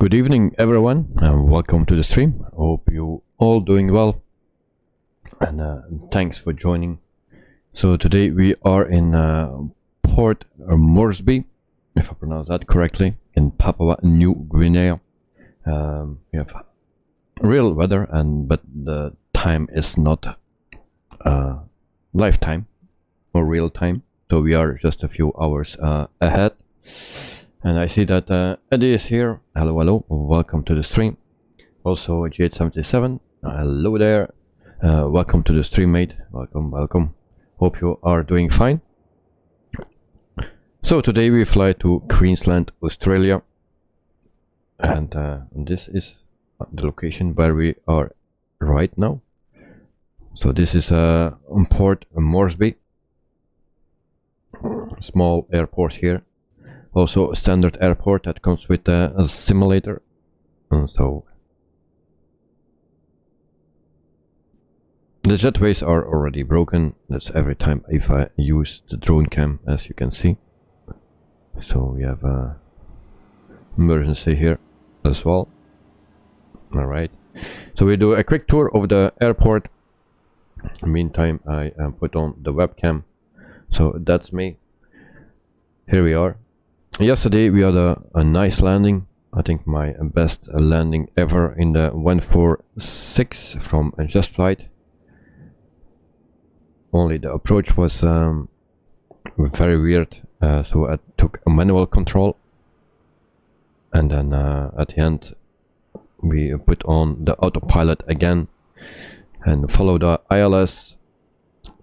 Good evening everyone and welcome to the stream. Hope you all doing well and thanks for joining. So today we are in Port Moresby, if I pronounce that correctly, in Papua New Guinea. We have real weather but the time is not lifetime or real time, so we are just a few hours ahead. And I see that Eddie is here. Hello, hello, welcome to the stream. Also G877, hello there. Welcome to the stream, mate. Welcome, welcome. Hope you are doing fine. So today we fly to Queensland, Australia. And this is the location where we are right now. So this is Port Moresby. Small airport here. Also a standard airport that comes with a simulator. So the jetways are already broken. That's every time if I use the drone cam, as you can see. So we have a emergency here as well. Alright, so we do a quick tour of the airport. Meantime I put on the webcam. So that's me. Here we are. Yesterday we had a nice landing. I think my best landing ever in the 146 from a Just Flight. Only the approach was very weird, so I took a manual control, and then at the end we put on the autopilot again and followed the ILS.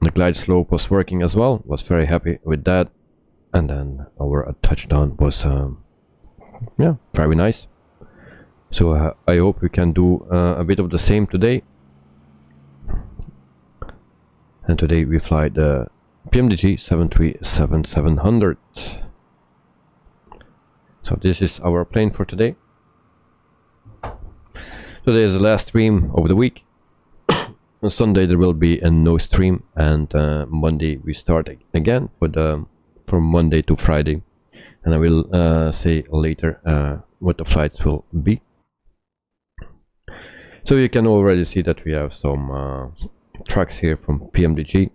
The glide slope was working as well, was very happy with that. And then our touchdown was yeah, very nice. So I hope we can do a bit of the same today. And today we fly the Pmdg 737-700. So this is our plane for today. Today is the last stream of the week. On Sunday there will be a no stream, and Monday we start again with from Monday to Friday, and I will say later what the flights will be. So you can already see that we have some trucks here from Pmdg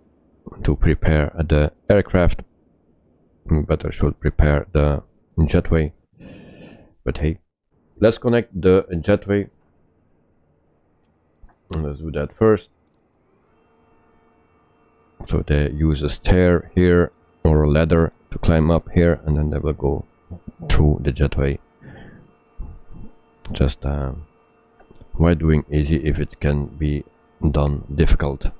to prepare the aircraft, but I should prepare the jetway. But hey, let's connect the jetway, and let's do that first. So they use a stair here or a ladder to climb up here, and then they will go through the jetway. Just why doing easy if it can be done difficult?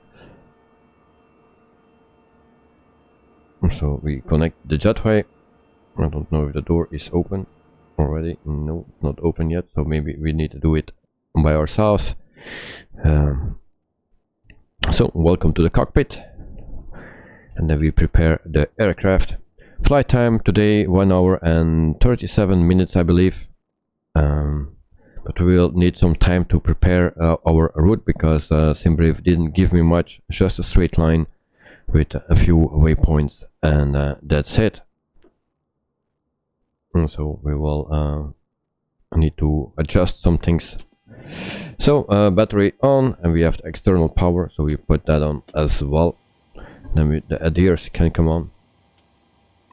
So we connect the jetway. I don't know if the door is open already. No, not open yet, so maybe we need to do it by ourselves. So welcome to the cockpit. And then we prepare the aircraft. Flight time today 1 hour and 37 minutes, I believe. But we will need some time to prepare our route, because SimBrief didn't give me much, just a straight line with a few waypoints, and that's it. And so we will need to adjust some things. So battery on, and we have the external power, so we put that on as well. Then the adheres can come on.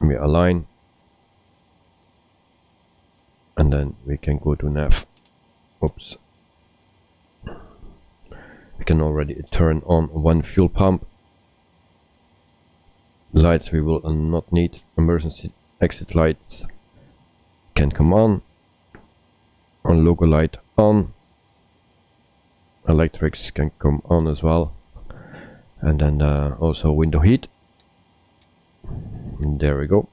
We align, and then we can go to nav. Oops. We can already turn on one fuel pump. Lights we will not need. Emergency exit lights can come on. Logo light on. Electrics can come on as well. And then also window heat. And there we go.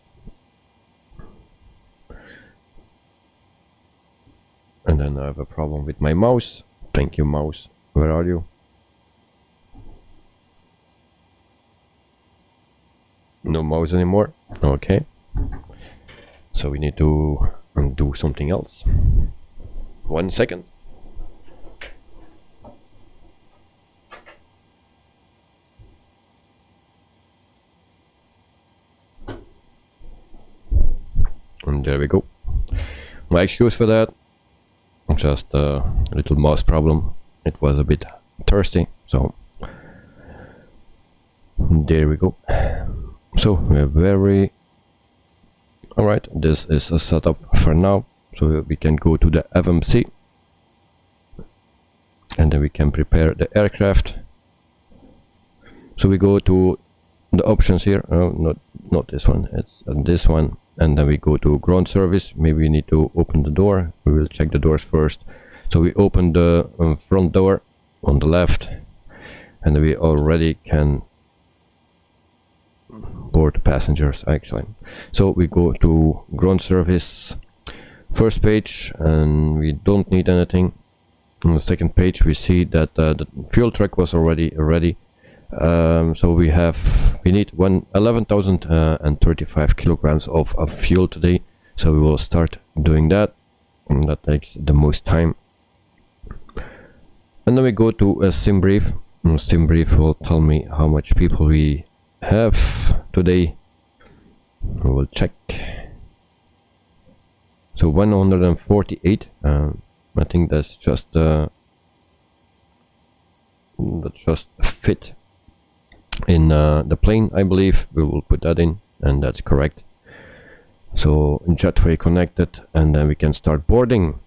And then I have a problem with my mouse. Thank you, mouse. Where are you? No mouse anymore. Okay. So we need to do something else. 1 second. And there we go. My excuse for that. just a little mouse problem. It was a bit thirsty, so there we go. So we're very alright. This is a setup for now, so we can go to the FMC and then we can prepare the aircraft. So we go to the options here. Oh, not this one, it's this one, and then we go to ground service. Maybe we need to open the door. We will check the doors first. So we open the front door on the left, and we already can board the passengers actually. So we go to ground service, first page, and we don't need anything. On the second page we see that the fuel truck was already ready. So we need 11,035 kilograms of fuel today, so we will start doing that, and that takes the most time. And then we go to a sim brief. Sim brief will tell me how much people we have today. We will check. So 148. I think that's just fit in the plane. I believe we will put that in, and that's correct. So jetway connected, and then we can start boarding.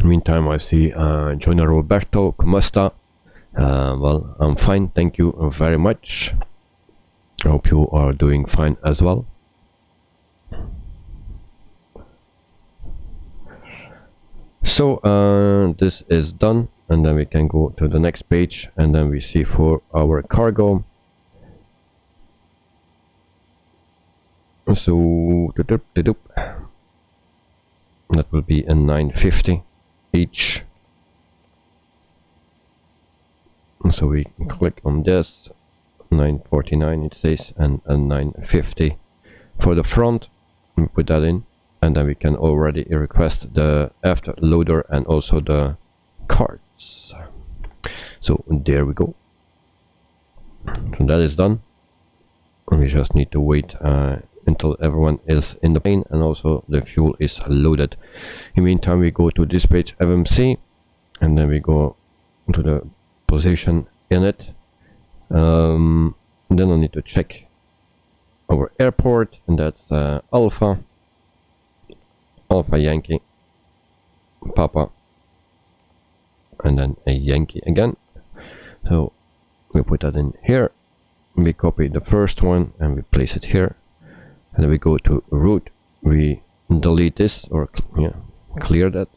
Meantime, I see Joiner Roberto, como esta? Well, I'm fine, thank you very much. I hope you are doing fine as well. So this is done, and then we can go to the next page, and then we see for our cargo. So that will be a 950 each. So we click on this, 949 it says, and a 950 for the front. We put that in, and then we can already request the after loader and also the cards. So there we go. So that is done. We just need to wait until everyone is in the plane and also the fuel is loaded. In the meantime, we go to this page FMC, and then we go to the position in it. Then I need to check our airport, and that's Alpha Yankee, Papa, and then a Yankee again. So we put that in here, we copy the first one and we place it here, and then we go to route, we delete this or clear that,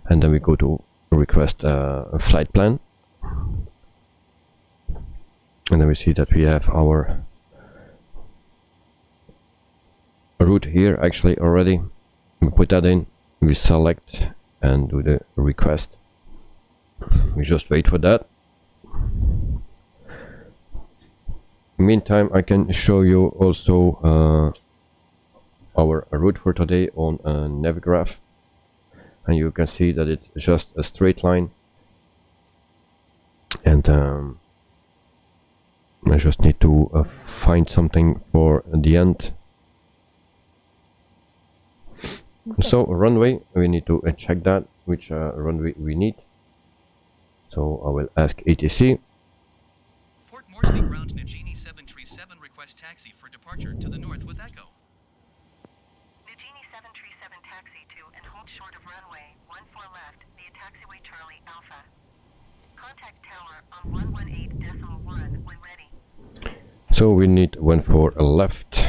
and then we go to request a flight plan, and then we see that we have our route here actually already. We put that in, we select and do the request. We just wait for that. Meantime, I can show you also our route for today on a Navigraph, and you can see that it's just a straight line, and I just need to find something for the end. So runway, we need to check that which runway we need. So I will ask ATC. Fort Moresby ground Nagini 737 request taxi for departure to the north with Echo. Nagini 737 taxi to and hold short of runway 14 left via taxiway Charlie Alpha. Contact tower on 118.1 when ready. So we need 14 left.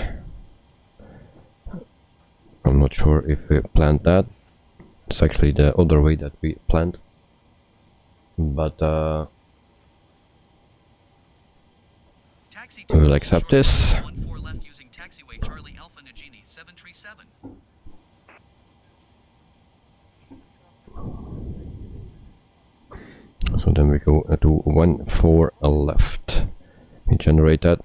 I'm not sure if we planned that. It's actually the other way that we planned, but we will accept this. 14 left using taxiway Charlie Alpha Nagini 737. So then we go to 14 left. We generate that.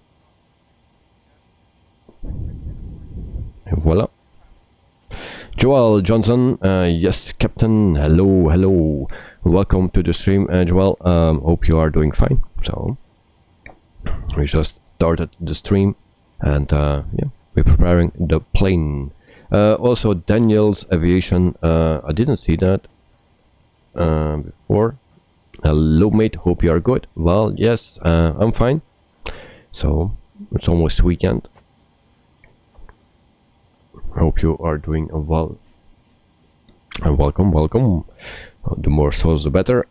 And voila. Joel Johnson, yes, Captain. Hello, hello. Welcome to the stream, Joel. Hope you are doing fine. So we just started the stream, and yeah, we're preparing the plane. Also Daniel's Aviation, I didn't see that before. Hello mate, hope you are good. Well, yes, I'm fine. So it's almost weekend. Hope you are doing well. And welcome. The more souls the better.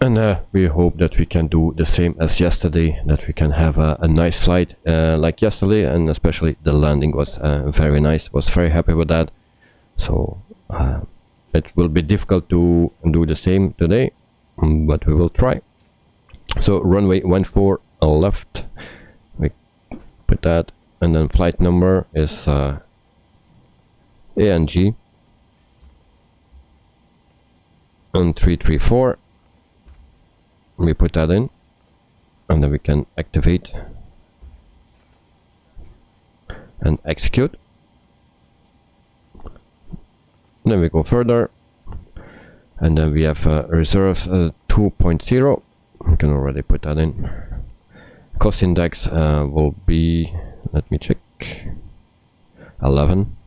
And we hope that we can do the same as yesterday, that we can have a nice flight like yesterday, and especially the landing was very nice. Was very happy with that. So it will be difficult to do the same today, but we will try. So runway 14 left, we put that, and then flight number is ANG and 334. We put that in, and then we can activate and execute. Then we go further, and then we have reserves 2.0. We can already put that in. Cost index will be, let me check, 11.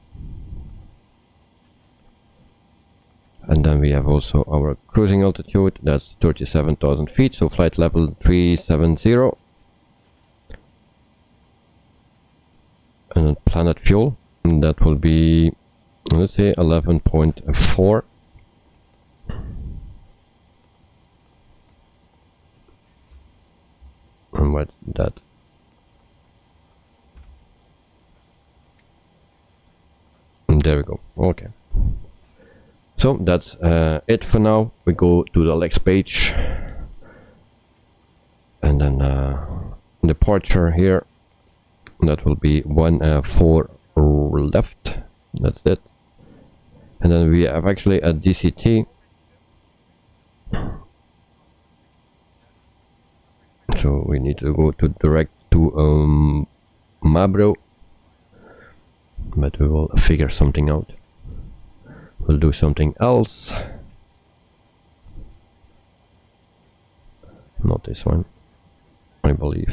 And then we have also our cruising altitude, that's 37,000 feet, so flight level 370. And then planet fuel, and that will be, let's say, 11.4. And what's that? And there we go. Okay. So that's it for now. We go to the next page, and then departure here. That will be 14 left. That's it. And then we have actually a DCT. So we need to go to direct to Mabro, but we will figure something out. We'll do something else. Not this one, I believe.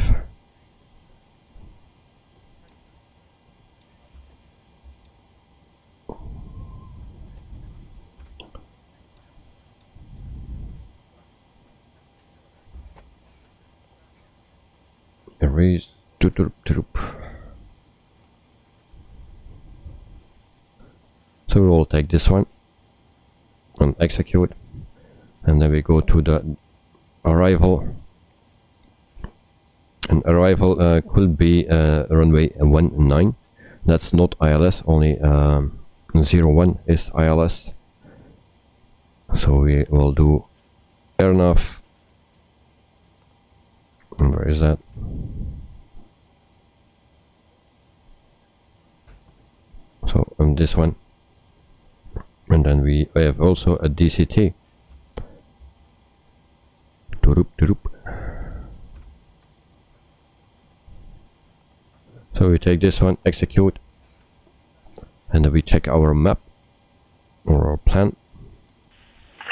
Erase. So we will take this one and execute, and then we go to the arrival, and arrival could be runway 19. That's not ILS, only 01 is ILS. So we will do airnav, and where is that? So on this one. And then we have also a DCT. So we take this one, execute, and then we check our map or our plan. The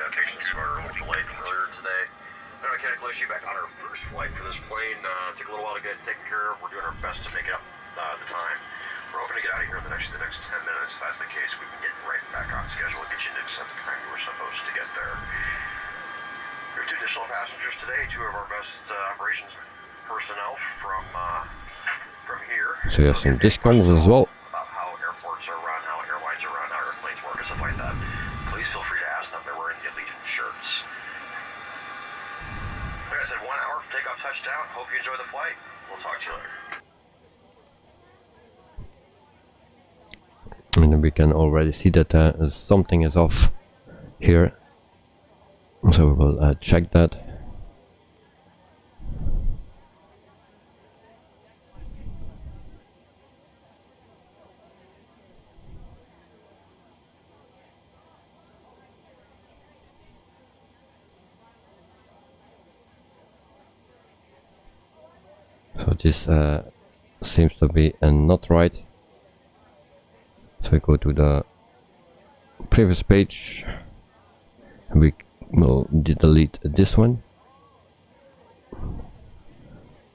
occasion's are a little delayed from earlier today. I mechanical issue back on our first flight for this plane. Took a little while to get taken care of. We're doing our best to make up the time. We're hoping to get out of here in the next 10 minutes. If that's the case, we can get right back on schedule and get you into the time you were supposed to get there. There are 2 additional passengers today, 2 of our best operations personnel from here. So you have some discounts as well. About how airports are run, how airlines are run, how airplanes work, and stuff like that. Please feel free to ask them. They're wearing the Allegiant shirts. Like I said, 1 hour for takeoff, touchdown. Hope you enjoy the flight. We'll talk to you later. And we can already see that something is off here, so we will check that. So this seems to be not right. So we go to the previous page, and we will delete this one,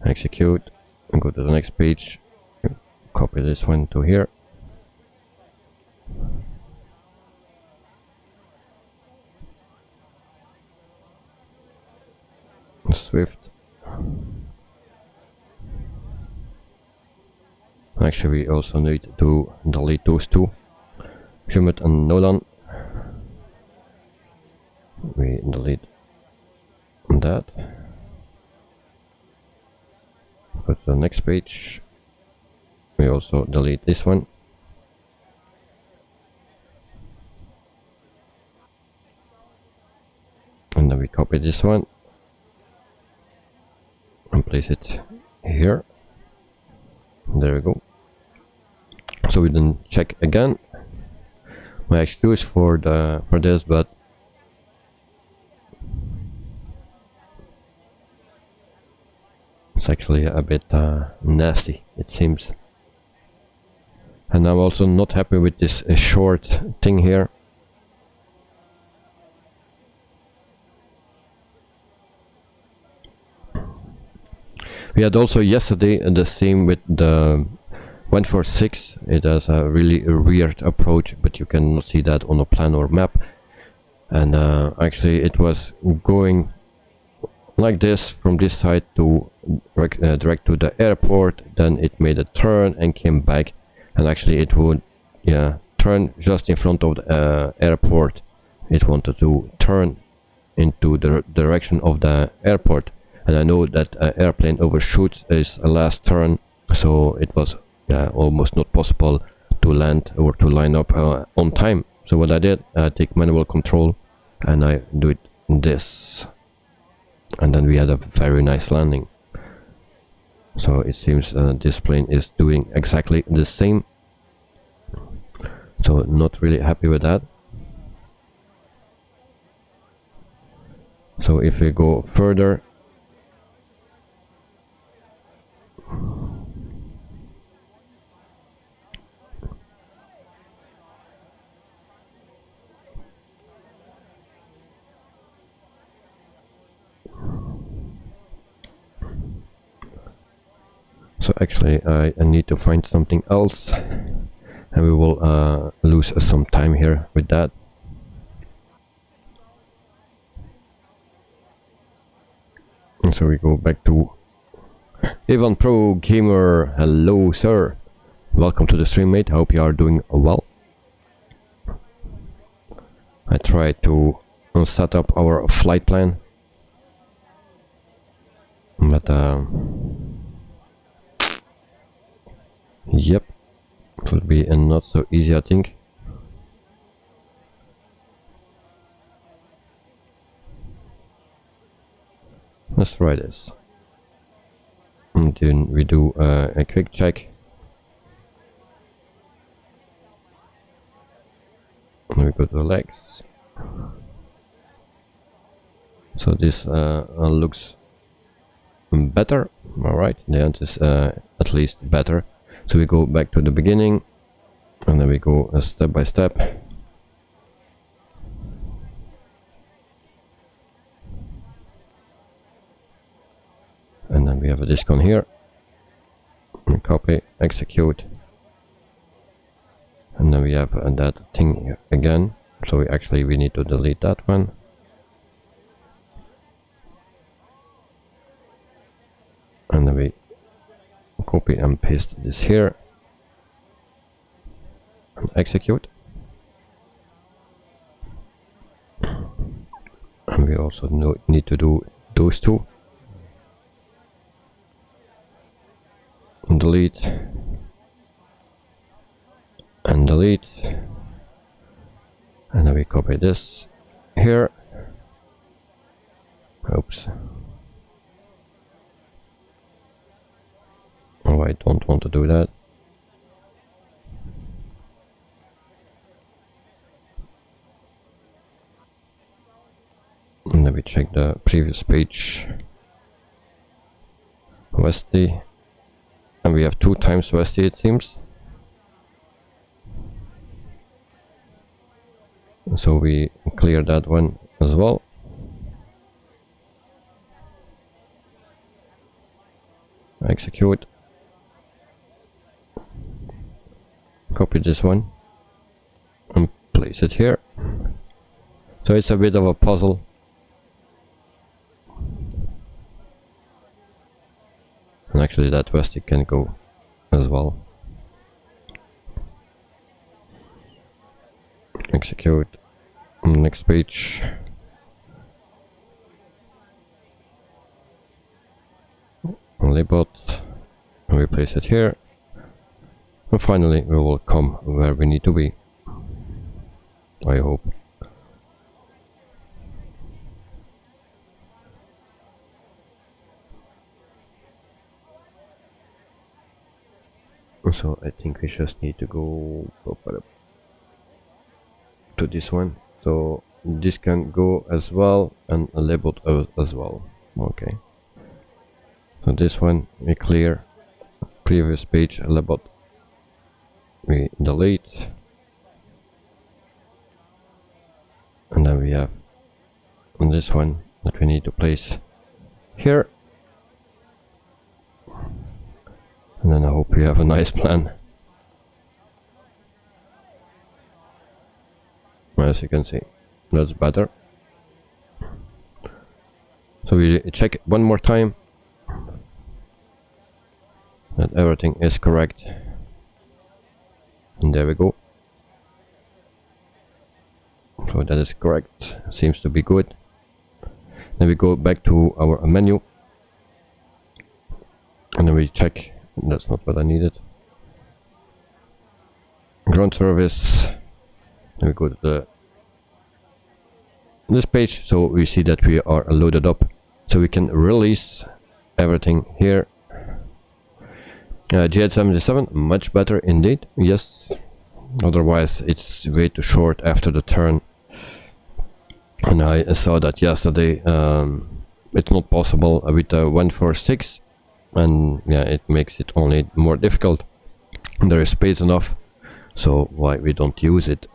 execute, and go to the next page, copy this one to here. Swift. Actually, we also need to delete those two, Humid and Nolan. We delete that. Go to the next page. We also delete this one. And then we copy this one and place it here. There we go. So we then check again. My excuse for this, but it's actually a bit nasty, it seems. And I'm also not happy with this short thing here. We had also yesterday the same with the 146. It has a really weird approach, but you cannot see that on a plan or map. And actually it was going like this from this side to direct to the airport. Then it made a turn and came back, and actually it would turn just in front of the airport. It wanted to turn into the direction of the airport. And I know that airplane overshoots is a last turn, so it was almost not possible to land or to line up on time. So what I did, I take manual control and I do it this, and then we had a very nice landing. So it seems this plane is doing exactly the same. So not really happy with that. So if we go further, so actually I need to find something else, and we will lose some time here with that. And so we go back to Ivan Pro Gamer. Hello sir, welcome to the stream, mate. Hope you are doing well. I try to set up our flight plan, but yep, it would be not so easy, I think. Let's try this. And then we do a quick check. And we go to the legs. So this looks better. Alright, the end is at least better. So we go back to the beginning, and then we go step by step. And then we have a disk on here. And copy, execute. And then we have that thing here again. So we need to delete that one. And then we copy and paste this here. And execute. And we also need to do those two. Delete and delete, and then we copy this here. Oops. Oh, I don't want to do that. And then we check the previous page. Westy. And we have 2 times Westy, it seems. So we clear that one as well. copy this one and place it here. So it's a bit of a puzzle. And actually that Westy can go as well. Execute. Next page. Label. We place it here. And finally we will come where we need to be. I hope. So I think we just need to go to this one. So this can go as well and labeled as well. Okay. So this one we clear. Previous page labeled. We delete. And then we have on this one that we need to place here. And then I hope we have a nice plan. As you can see, that's better. So we check one more time that everything is correct. And there we go. So that is correct, seems to be good. Then we go back to our menu. And then we check. That's not what I needed. Ground service. Then we go to this page, so we see that we are loaded up. So we can release everything here. G77, much better indeed. Yes. Otherwise, it's way too short after the turn. And I saw that yesterday. It's not possible with 146. And yeah, it makes it only more difficult. There is space enough, so why we don't use it.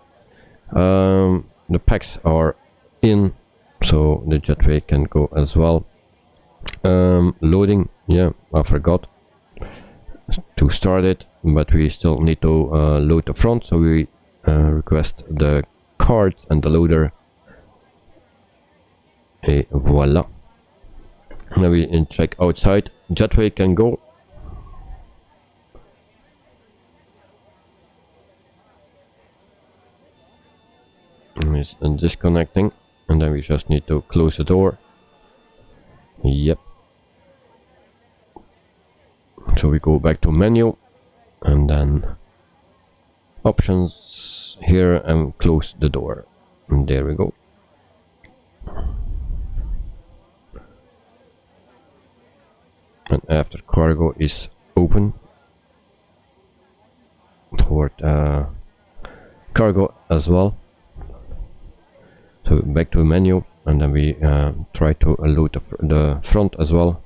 The packs are in, so the jetway can go as well. Loading, yeah, I forgot to start it, but we still need to load the front, so we request the card and the loader. Et voila. Now we check outside. Jetway can go. It's disconnecting, and then we just need to close the door. Yep. So we go back to menu, and then options here, and close the door. And there we go. And after cargo is open, for cargo as well. So back to the menu, and then we try to load the front as well.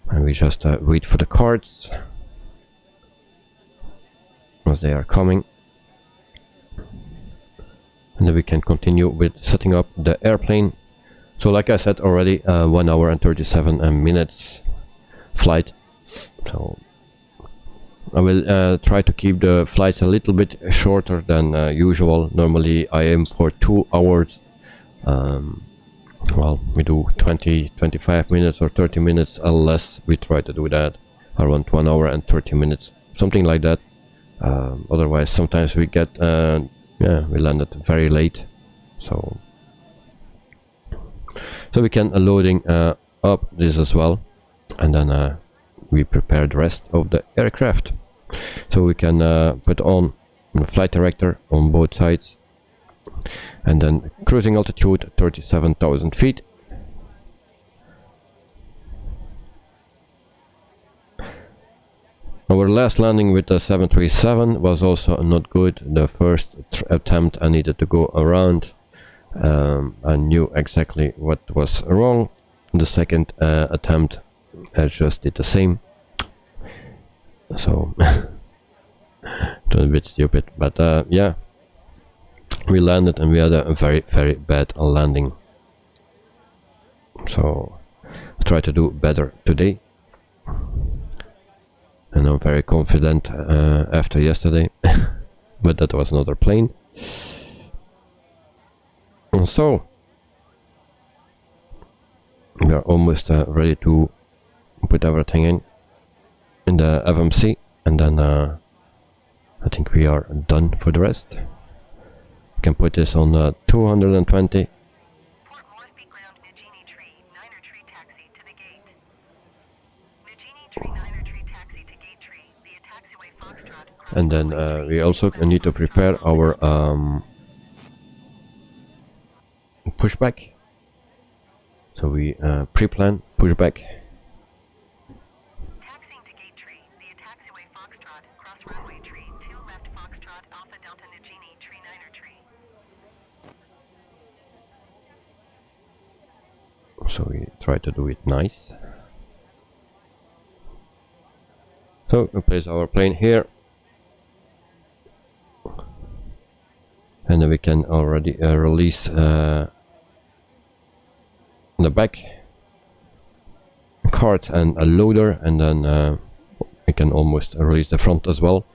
And we just wait for the cards as they are coming. And then we can continue with setting up the airplane. So like I said already, 1 hour and 37 minutes flight. So I will try to keep the flights a little bit shorter than usual. Normally I aim for 2 hours. Well, we do 25 minutes or 30 minutes unless we try to do that around 1 hour and 30 minutes, something like that. Otherwise sometimes we get yeah, we landed very late. So we can loading up this as well, and then we prepare the rest of the aircraft. So we can put on the flight director on both sides, and then cruising altitude 37,000 feet. Our last landing with the 737 was also not good. The first attempt I needed to go around. I knew exactly what was wrong. The second attempt I just did the same. So it was a bit stupid, but yeah, we landed and we had a very bad landing. So I try to do better today, and I'm very confident after yesterday. but that was another plane. And so we are almost ready to put everything in the FMC, and then I think we are done for the rest. We can put this on 220. Port Moresby ground Nagini tree, Niner tree taxi to the gate. Nagini tree, Niner tree taxi to gate tree. The taxiway Foxtrot. And then we also need to prepare our pushback. So we pre-plan pushback. Taxiing to gate tree. The taxiway Foxtrot. Cross runway tree. 2 left Foxtrot. Alpha Delta Nagini tree, Niner tree. So we try to do it nice. So we place our plane here, and then we can already release the back cart and a loader, and then we can almost release the front as well.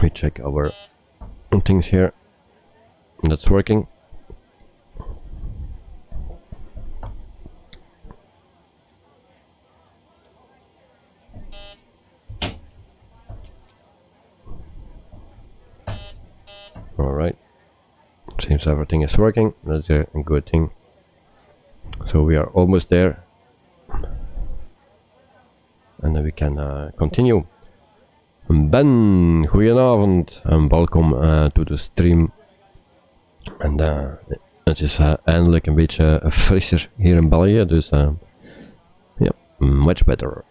We check our things here. That's working. Alright. Seems everything is working. That's a good thing. So we are almost there. And then we can continue. Ben, goedenavond en welkom to the stream. En het is eindelijk een beetje frisser hier in België, dus yeah, much better.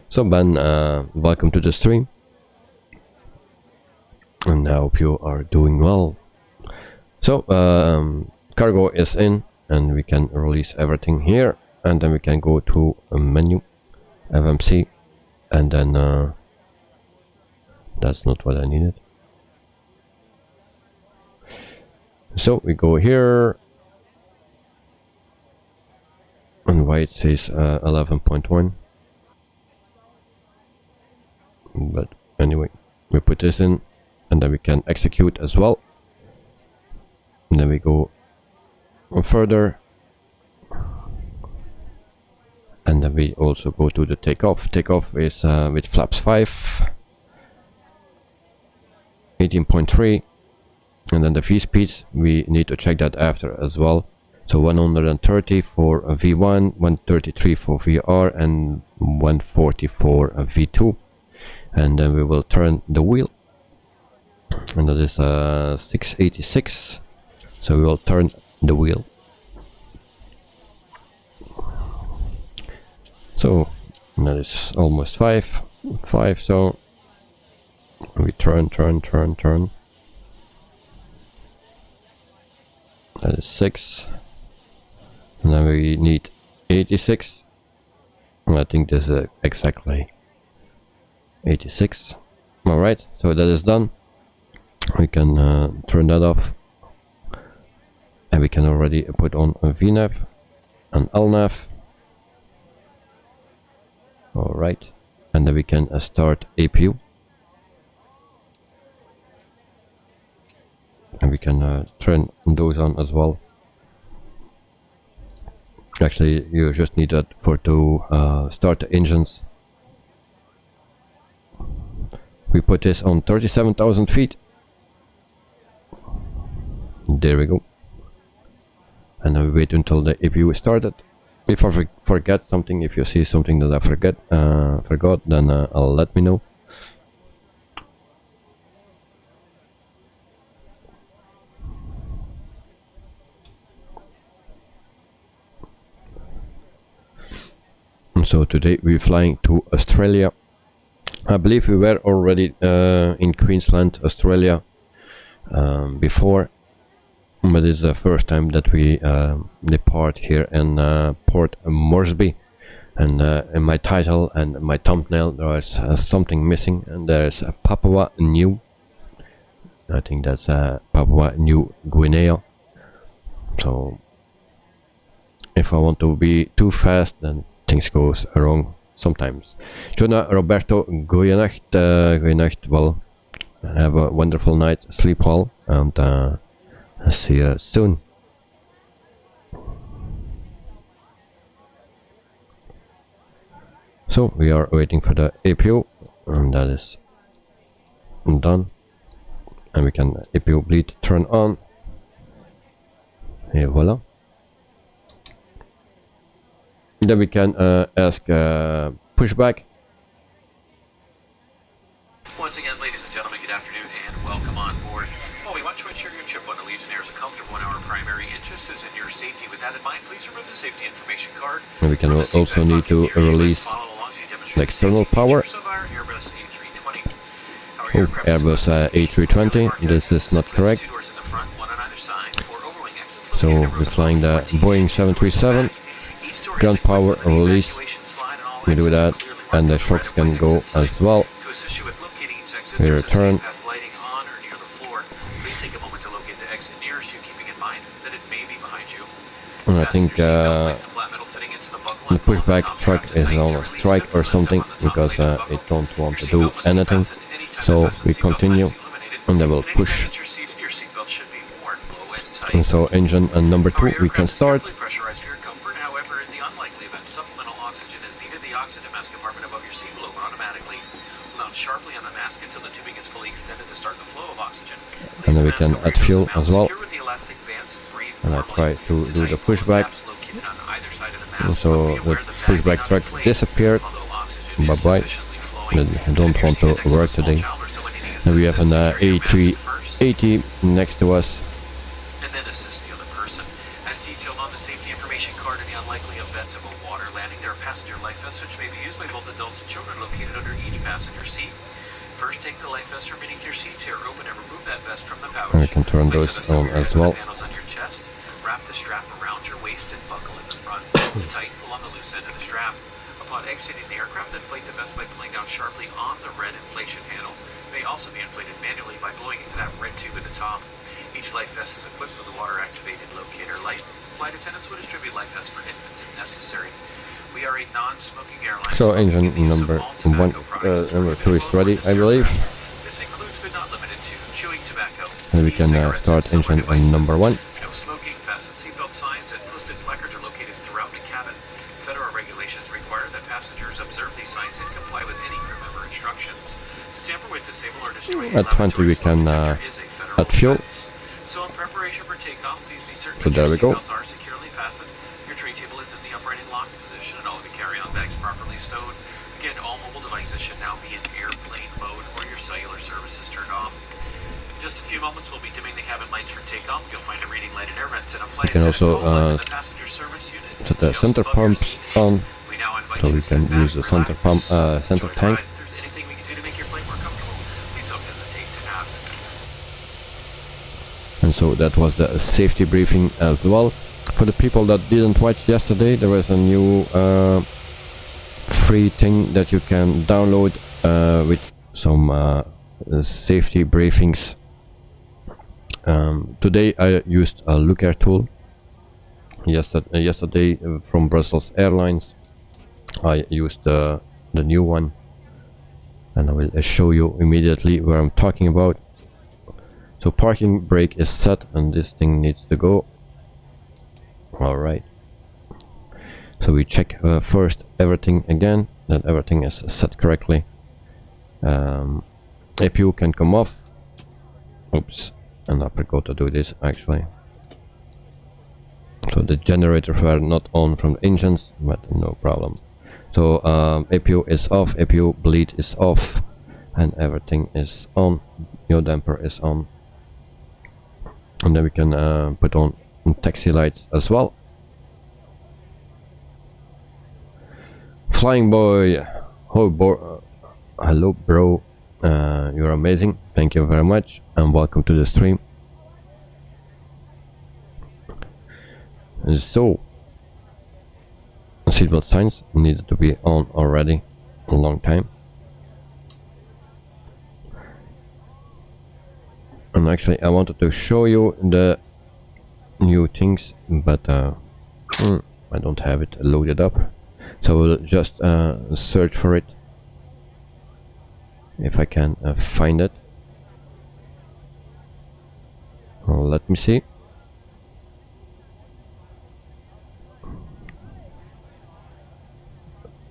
So Ben, welcome to the stream. And I hope you are doing well. So cargo is in, and we can release everything here, and then we can go to a menu, FMC, and then that's not what I needed. So we go here, and why it says 11.1, but anyway, we put this in, and then we can execute as well. And then we go further, and then we also go to the takeoff. Takeoff is with flaps 5, 18.3, and then the V speeds we need to check that after as well. So 130 for V1, 133 for VR, and 140 for V2. And then we will turn the wheel, and that is 686. So we will turn the wheel. So that is almost 5. So we turn. That is 6. And then we need 86. And I think this is exactly 86. Alright, so that is done. We can turn that off. And we can already put on a VNAV and LNAV. Alright, and then we can start APU. And we can turn those on as well. Actually, you just need that to start the engines. We put this on 37,000 feet. There we go. And then we wait until the APU is started. If I forget something, if you see something that I forgot, then let me know. And so today we're flying to Australia. I believe we were already in Queensland, Australia before, but it's the first time that we depart here in Port Moresby. And in my title and my thumbnail there is something missing, and there's Papua New. I think that's Papua New Guinea. So if I want to be too fast, then things goes wrong sometimes. Jonah, Roberto, goeienacht, goeienacht. Well, have a wonderful night, sleep well, and see you soon. So we are waiting for the APU, and that is done, and we can APU bleed turn on. Et voila. Then we can ask Pushback. Once again, ladies and gentlemen, good afternoon and welcome on board. Well, we want to ensure your trip on the Legionnaire is comfortable, and our primary interest is in your safety. With that in mind, please remove the safety information card. And we can also need to release the external power. Oh, Airbus A320, this is not correct. So we're flying the Boeing 737, ground power release, we do that, and the shocks can go as well. We return. And I think the pushback truck is on a strike or something, because it don't want to do anything. So we continue, and they will push. And so engine and number 2 we can start. And then we can add fuel as well. And I try to do the pushback. And so the pushback truck disappeared. Bye bye. I don't want to work today. And we have an A380 next to us. And then assist the other person. As detailed on the safety information card, in the unlikely event of a water landing, there are passenger life vests which may be used by both adults and children located under each passenger seat. First, take the life vest from beneath your seat, tear open and remove that vest from the pouch. And we can turn those on as well. On your chest, wrap the strap around your waist and buckle in the front. Tight, pull on the loose end of the strap. Upon exiting the aircraft, inflate the vest by pulling down sharply on the red inflation handle. It may also be inflated manually by blowing into that red tube at the top. Each life vest is equipped with a water-activated locator light. Flight attendants will distribute life vests for infants if necessary. We are a non-smoking airline. So engine number 2 is ready, I believe. This includes but not limited to chewing tobacco. And we can start engine number 1. No smoking, fasten seatbelt signs and posted placards are located throughout the cabin. Federal regulations require that passengers observe these signs and comply with any crew member instructions. To tamper with, disable, or destroy At 20 we can add fuel. So in preparation for takeoff, please be certain So there we go. seatbelts are securely fastened. Your tray table is in the upright and locked position, and all of the carry-on bags properly stowed. Again, all mobile devices should now be in airplane mode or your cellular services turned off. In just a few moments, we'll be dimming the cabin lights for takeoff. You'll find a reading light at air vents and a flight We can also set the center pumps on, so we can use the center pump, center tank. And so that was the safety briefing as well. For the people that didn't watch yesterday, there was a new free thing that you can download with some safety briefings. Today I used a Looker tool. Yesterday from Brussels Airlines I used the new one, and I will show you immediately where I'm talking about. So parking brake is set and this thing needs to go. Alright, so we check first everything again, that everything is set correctly. APU can come off. Oops, and I forgot to do this actually. So the generators were not on from the engines, but no problem. So APU is off, APU bleed is off, and everything is on. Your damper is on. And then we can put on taxi lights as well. Flying boy, hello bro, you're amazing, thank you very much, and welcome to the stream. So seatbelt signs needed to be on already a long time. And actually I wanted to show you the new things, but I I don't have it loaded up, so we'll just search for it if I can find it. Let me see.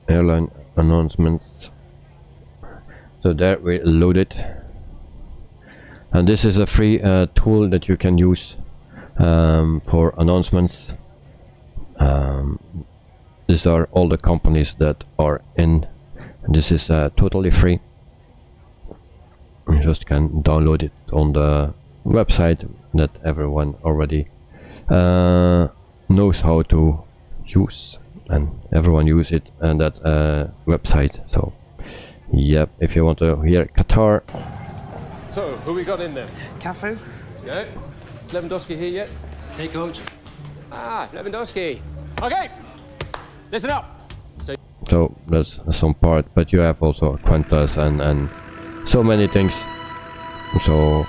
Airline announcements. So there we load it, and this is a free tool that you can use for announcements. These are all the companies that are in, and this is totally free. You just can download it on the website that everyone already knows how to use, and everyone use it and that website. So yep, if you want to hear Qatar. So, who we got in there? Cafu? Yeah. Lewandowski here yet? Hey, coach. Ah, Lewandowski. Okay, listen up. So that's some part, but you have also Qantas and so many things. So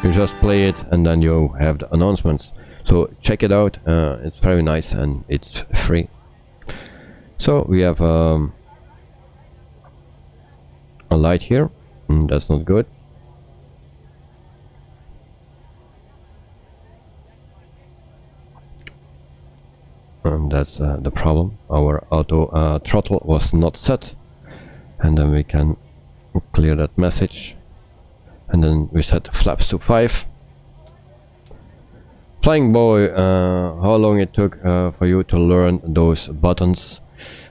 you just play it and then you have the announcements. So check it out, it's very nice and it's free. So we have a light here, that's not good. And that's the problem. Our auto throttle was not set, and then we can clear that message, and then we set flaps to 5. Flying boy, how long it took for you to learn those buttons?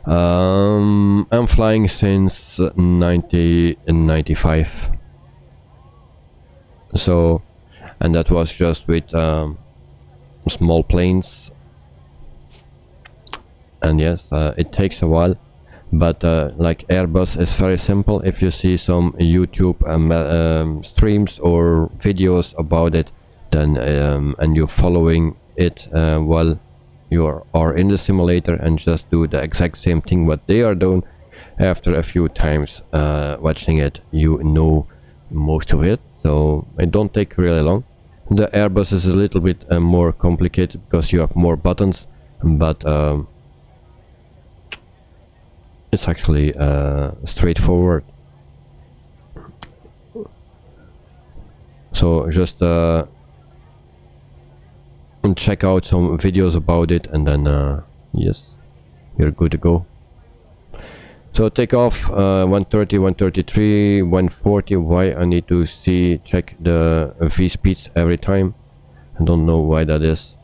I'm flying since 1995, so, and that was just with small planes. And yes, it takes a while, but like Airbus is very simple. If you see some YouTube streams or videos about it, then and you're following it while you are in the simulator and just do the exact same thing what they are doing, after a few times watching it, you know most of it. So it don't take really long. The Airbus is a little bit more complicated because you have more buttons, but it's actually straightforward. So just check out some videos about it, and then yes, you're good to go. So takeoff 130, 133, 140. Why I need to check the V speeds every time? I don't know why that is.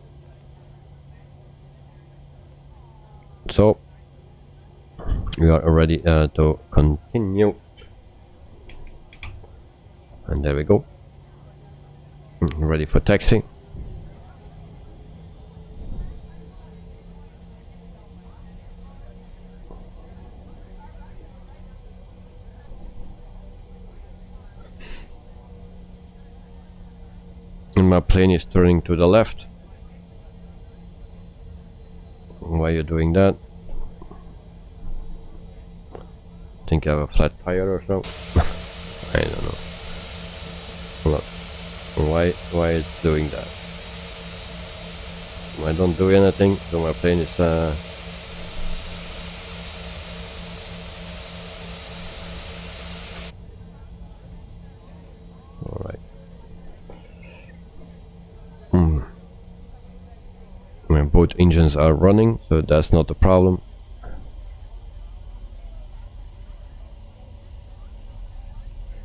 So we are ready to continue, and there we go, ready for taxi. And my plane is turning to the left. Why are you doing that? Think I have a flat tire or so. I don't know. Look, why it's doing that? I don't do anything, so my plane is all right. Both engines are running, so that's not a problem.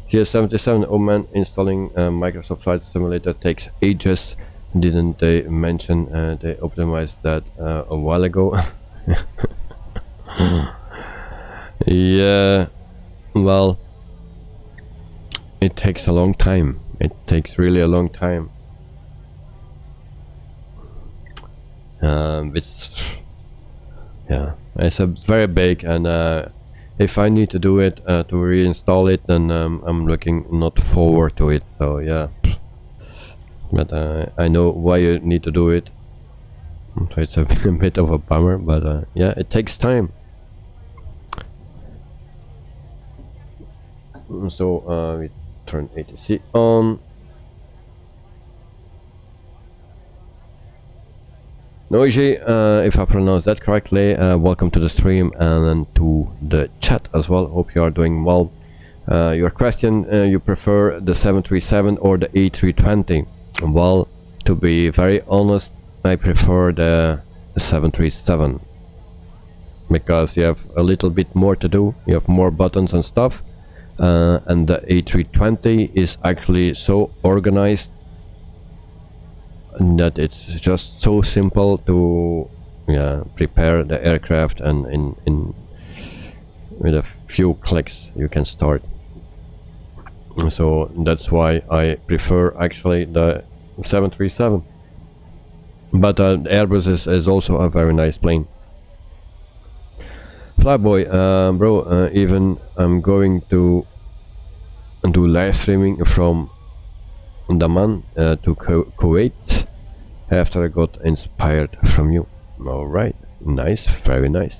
Here 77, oh man, installing Microsoft Flight Simulator takes ages. Didn't they mention they optimized that a while ago? Yeah, well, it takes a long time. It takes really a long time. It's a very big, and if I need to do it to reinstall it, then I'm looking not forward to it. So yeah, but I know why you need to do it. So it's a bit of a bummer, but yeah, it takes time. So we turn ATC on. Noisy, if I pronounce that correctly, welcome to the stream and to the chat as well. Hope you are doing well. Your question, you prefer the 737 or the A320? Well, to be very honest, I prefer the 737 because you have a little bit more to do, you have more buttons and stuff, and the A320 is actually so organized that it's just so simple to prepare the aircraft, and in with a few clicks you can start. So that's why I prefer actually the 737. But the Airbus is also a very nice plane. Flyboy, bro, even I'm going to do live streaming from Daman to Kuwait after I got inspired from you. Alright, nice, very nice.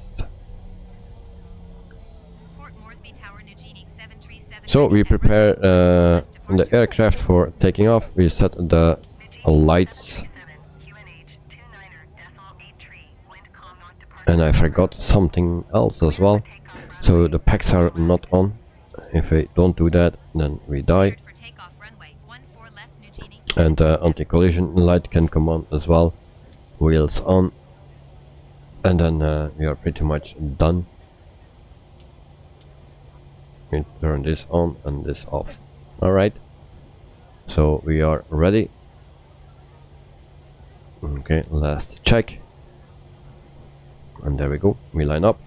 So we prepare the aircraft for taking off. We set the lights, and I forgot something else as well. So the packs are not on. If we don't do that, then we die. And anti-collision light can come on as well. Wheels on, and then we are pretty much done. We turn this on and this off. Alright, so we are ready. Okay, last check, and there we go, we line up.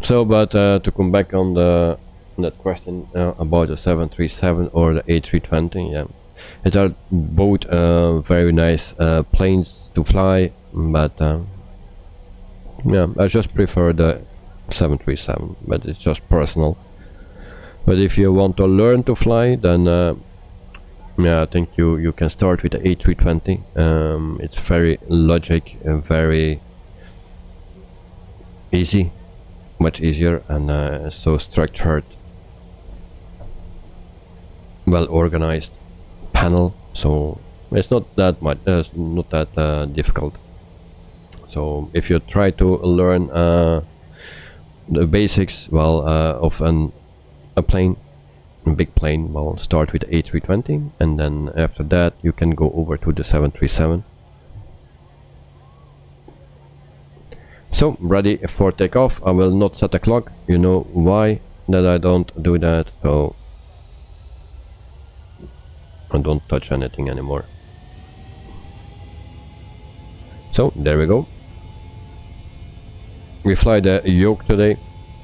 So, but to come back on that question about the 737 or the A320, yeah, it are both very nice planes to fly, but yeah, I just prefer the 737, but it's just personal. But if you want to learn to fly, then yeah, I think you can start with the A320. It's very logic, very easy. Much easier, and so structured, well organized panel, so it's not that much, not that difficult. So if you try to learn the basics, well, of a plane, a big plane, well, start with A320, and then after that you can go over to the 737. So, ready for takeoff. I will not set a clock. You know why that I don't do that, so I don't touch anything anymore. So, there we go. We fly the yoke today,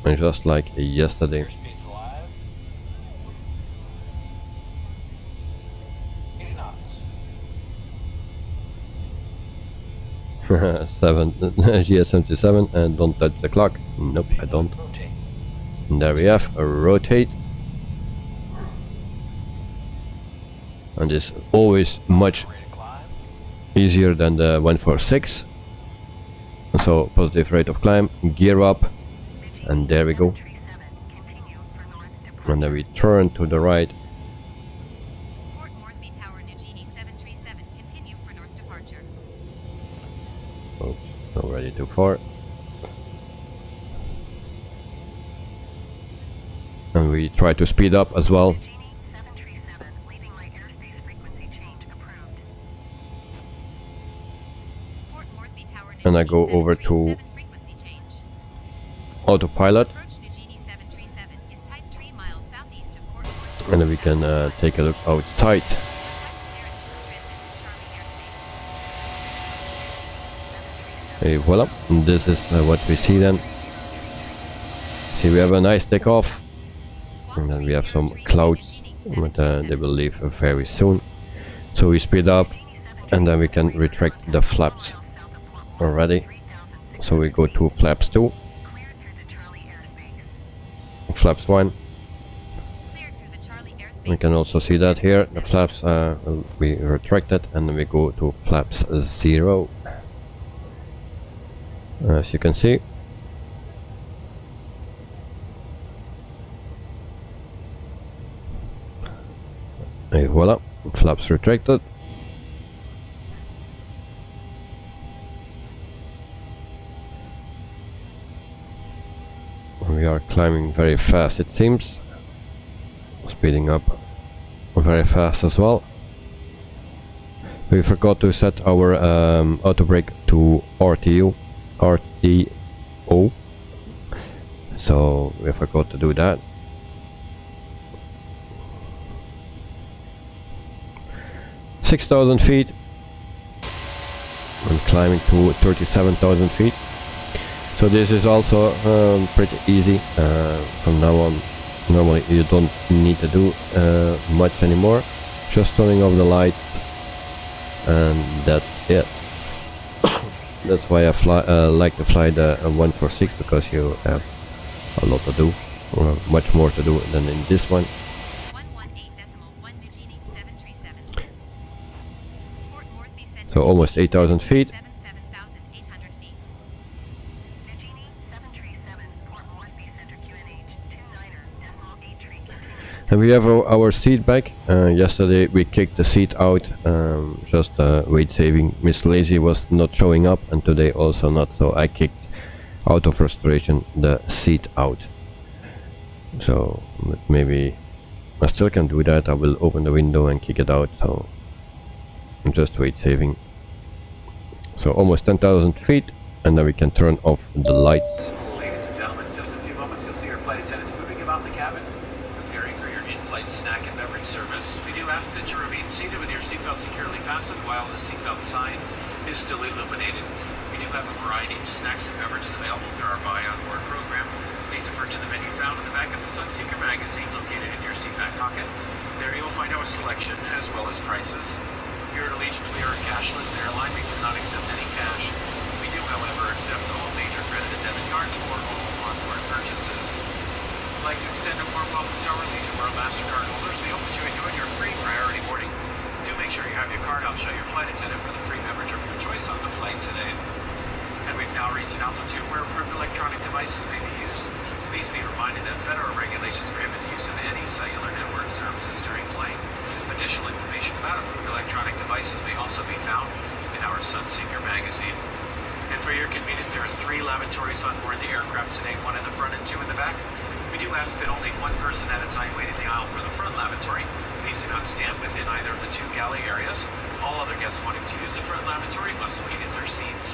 and just like yesterday. 7 GS77, and don't touch the clock. Nope, I don't. And there we have a rotate, and it's always much easier than the 146. So positive rate of climb, gear up, and there we go. And then we turn to the right. Already too far, and we try to speed up as well. And I go over to autopilot, and then we can take a look outside. Okay, voila, and this is what we see then. See, we have a nice takeoff, and then we have some clouds, but they will leave very soon. So we speed up, and then we can retract the flaps already. So we go to flaps 2, flaps 1. We can also see that here, the flaps will be retracted, and then we go to flaps 0. As you can see, voila, flaps retracted. We are climbing very fast, it seems, speeding up very fast as well. We forgot to set our auto brake to RTO, so we forgot to do that. $6,000 feet and climbing to 37,000 feet. So this is also pretty easy from now on. Normally you don't need to do much anymore, just turning off the light and that's it. That's why I like to fly the 146, because you have a lot to do, or much more to do than in this one. 118.1 Nugini 737. Port Moresby Center. So almost 8,000 feet. 77,800 feet. Nugini 737, Port Moresby Center QNH 29.83 continues. And we have our seat back. Yesterday we kicked the seat out, just weight saving. Miss Lazy was not showing up, and today also not, so I kicked out of frustration the seat out. So maybe I still can do that. I will open the window and kick it out, so just weight saving. So almost 10,000 feet, and then we can turn off the lights. Ladies and gentlemen, just a few moments you'll see your flight attendants moving about the cabin, preparing for your in-flight snack and beverage service. We do ask that you remain seated with your seatbelt securely fastened while the seatbelt sign is still illuminated. We do have a variety of snacks and beverages available through our Buy On Board program. Please refer to the menu found in the back of the Sunseeker magazine located in your seat back pocket. There you will find our selection as well as prices. Here at Allegiant, we are a cashless airline. We do not accept any cash. We do, however, accept all major credit and debit cards for all on-board purchases. I'd like to extend a warm welcome to our Allegiant World MasterCard holders. We hope that you enjoy your free priority boarding. Do make sure you have your card. I'll show your flight attendant for the free beverage of your choice on the flight today. And we've now reached an altitude where approved electronic devices may be used. Please be reminded that federal regulations prohibit the use of any cellular network services during flight. Additional information about approved electronic devices may also be found in our Sunseeker magazine. And for your convenience, there are 3 lavatories on board the aircraft today, 1 in the front and 2 in the back. We do ask that only 1 person at a time wait in the aisle for the front lavatory. Please do not stand within either of the 2 galley areas. All other guests wanting to use the front lavatory must wait in their seats.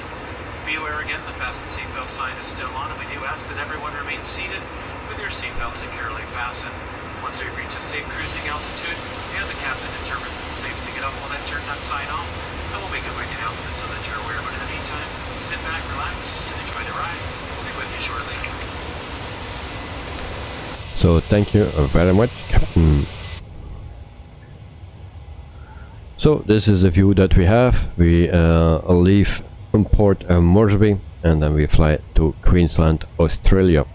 Be aware again, the fasten seatbelt sign is still on, and we do ask that everyone remain seated with your seatbelt securely fastened. Once we reach a safe cruising altitude and the captain determines it's safe to get up, we'll then turn that sign off, and we'll make a quick announcement so that you're aware. But in the meantime, sit back, relax, and enjoy the ride. We'll be with you shortly. So thank you very much, Captain. So this is the view that we have. We leave Port Moresby, and then we fly to Queensland, Australia.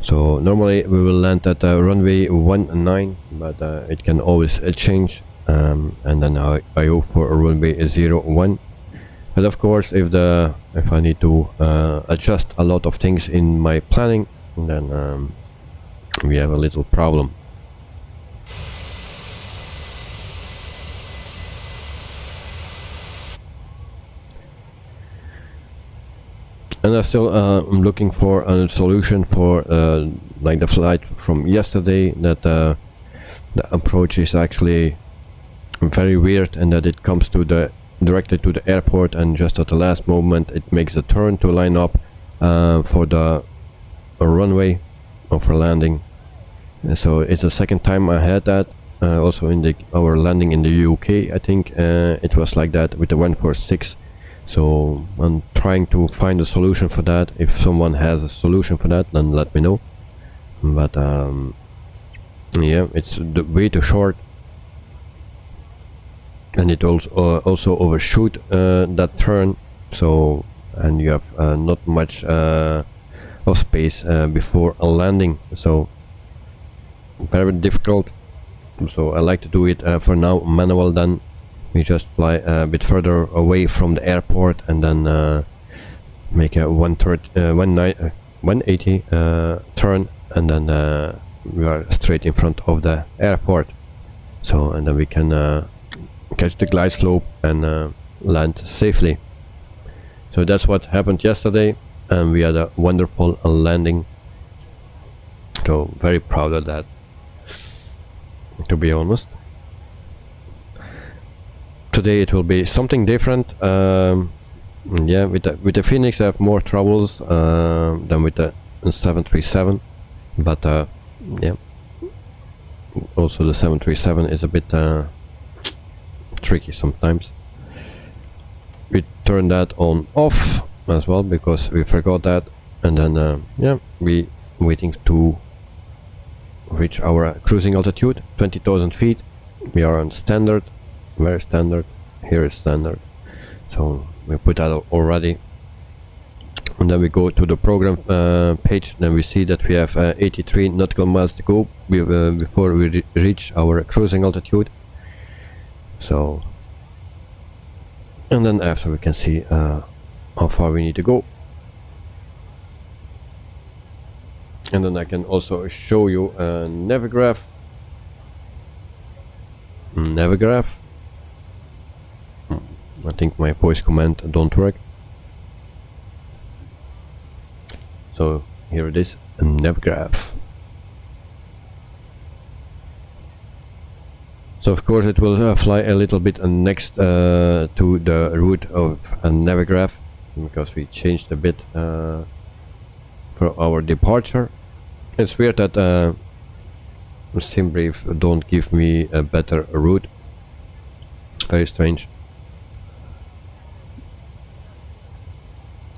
So normally we will land at runway 19, but it can always change, and then I go for a runway 01. But of course, if I need to adjust a lot of things in my planning, then we have a little problem. And I still am looking for a solution for like the flight from yesterday, that the approach is actually very weird, and that it comes to directly to the airport, and just at the last moment it makes a turn to line up for the runway or for landing. And so it's the second time I had that. Also in our landing in the UK, I think it was like that with the 146. So I'm trying to find a solution for that. If someone has a solution for that, then let me know. But yeah, it's way too short, and it also overshoot that turn. So, and you have not much of space before a landing. So very difficult. So I like to do it for now manual. Then we just fly a bit further away from the airport, and then make a 180 turn, and then we are straight in front of the airport. So, and then we can catch the glide slope and land safely. So that's what happened yesterday, and we had a wonderful landing. So very proud of that, to be honest. Today it will be something different. Yeah, with the Phoenix I have more troubles than with the 737, but yeah, also the 737 is a bit tricky sometimes. We turn that on off as well because we forgot that, and then yeah, we waiting to reach our cruising altitude, 20,000 feet. We are on standard, very standard. Here is standard, so we put that already. And then we go to the program page. Then we see that we have 83 nautical miles to go before we reach our cruising altitude. So, and then after we can see how far we need to go. And then I can also show you a Navigraph. I think my voice command don't work. So here it is, a Navigraph. So of course it will fly a little bit next to the route of a Navigraph, because we changed a bit for our departure. It's weird that SimBrief don't give me a better route. Very strange.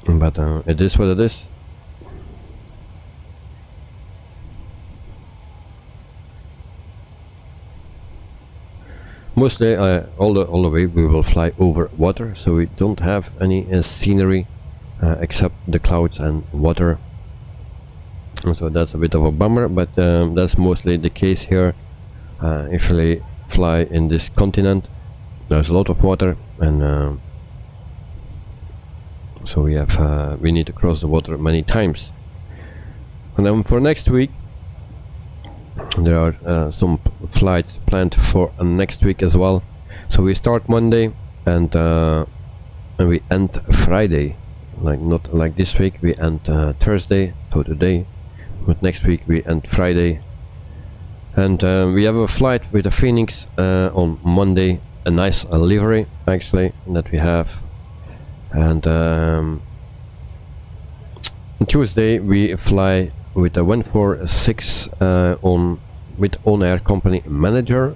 But it is what it is. Mostly all the way we will fly over water, so we don't have any scenery except the clouds and water. And so that's a bit of a bummer, but that's mostly the case here. If we fly in this continent, there's a lot of water, and so we need to cross the water many times. And then for next week there are some flights planned for next week as well. So we start Monday and we end Friday, like not like this week we end Thursday, so today, but next week we end Friday. And we have a flight with the Phoenix on Monday, a nice livery actually that we have. And on Tuesday we fly with a 146 with on-air company manager,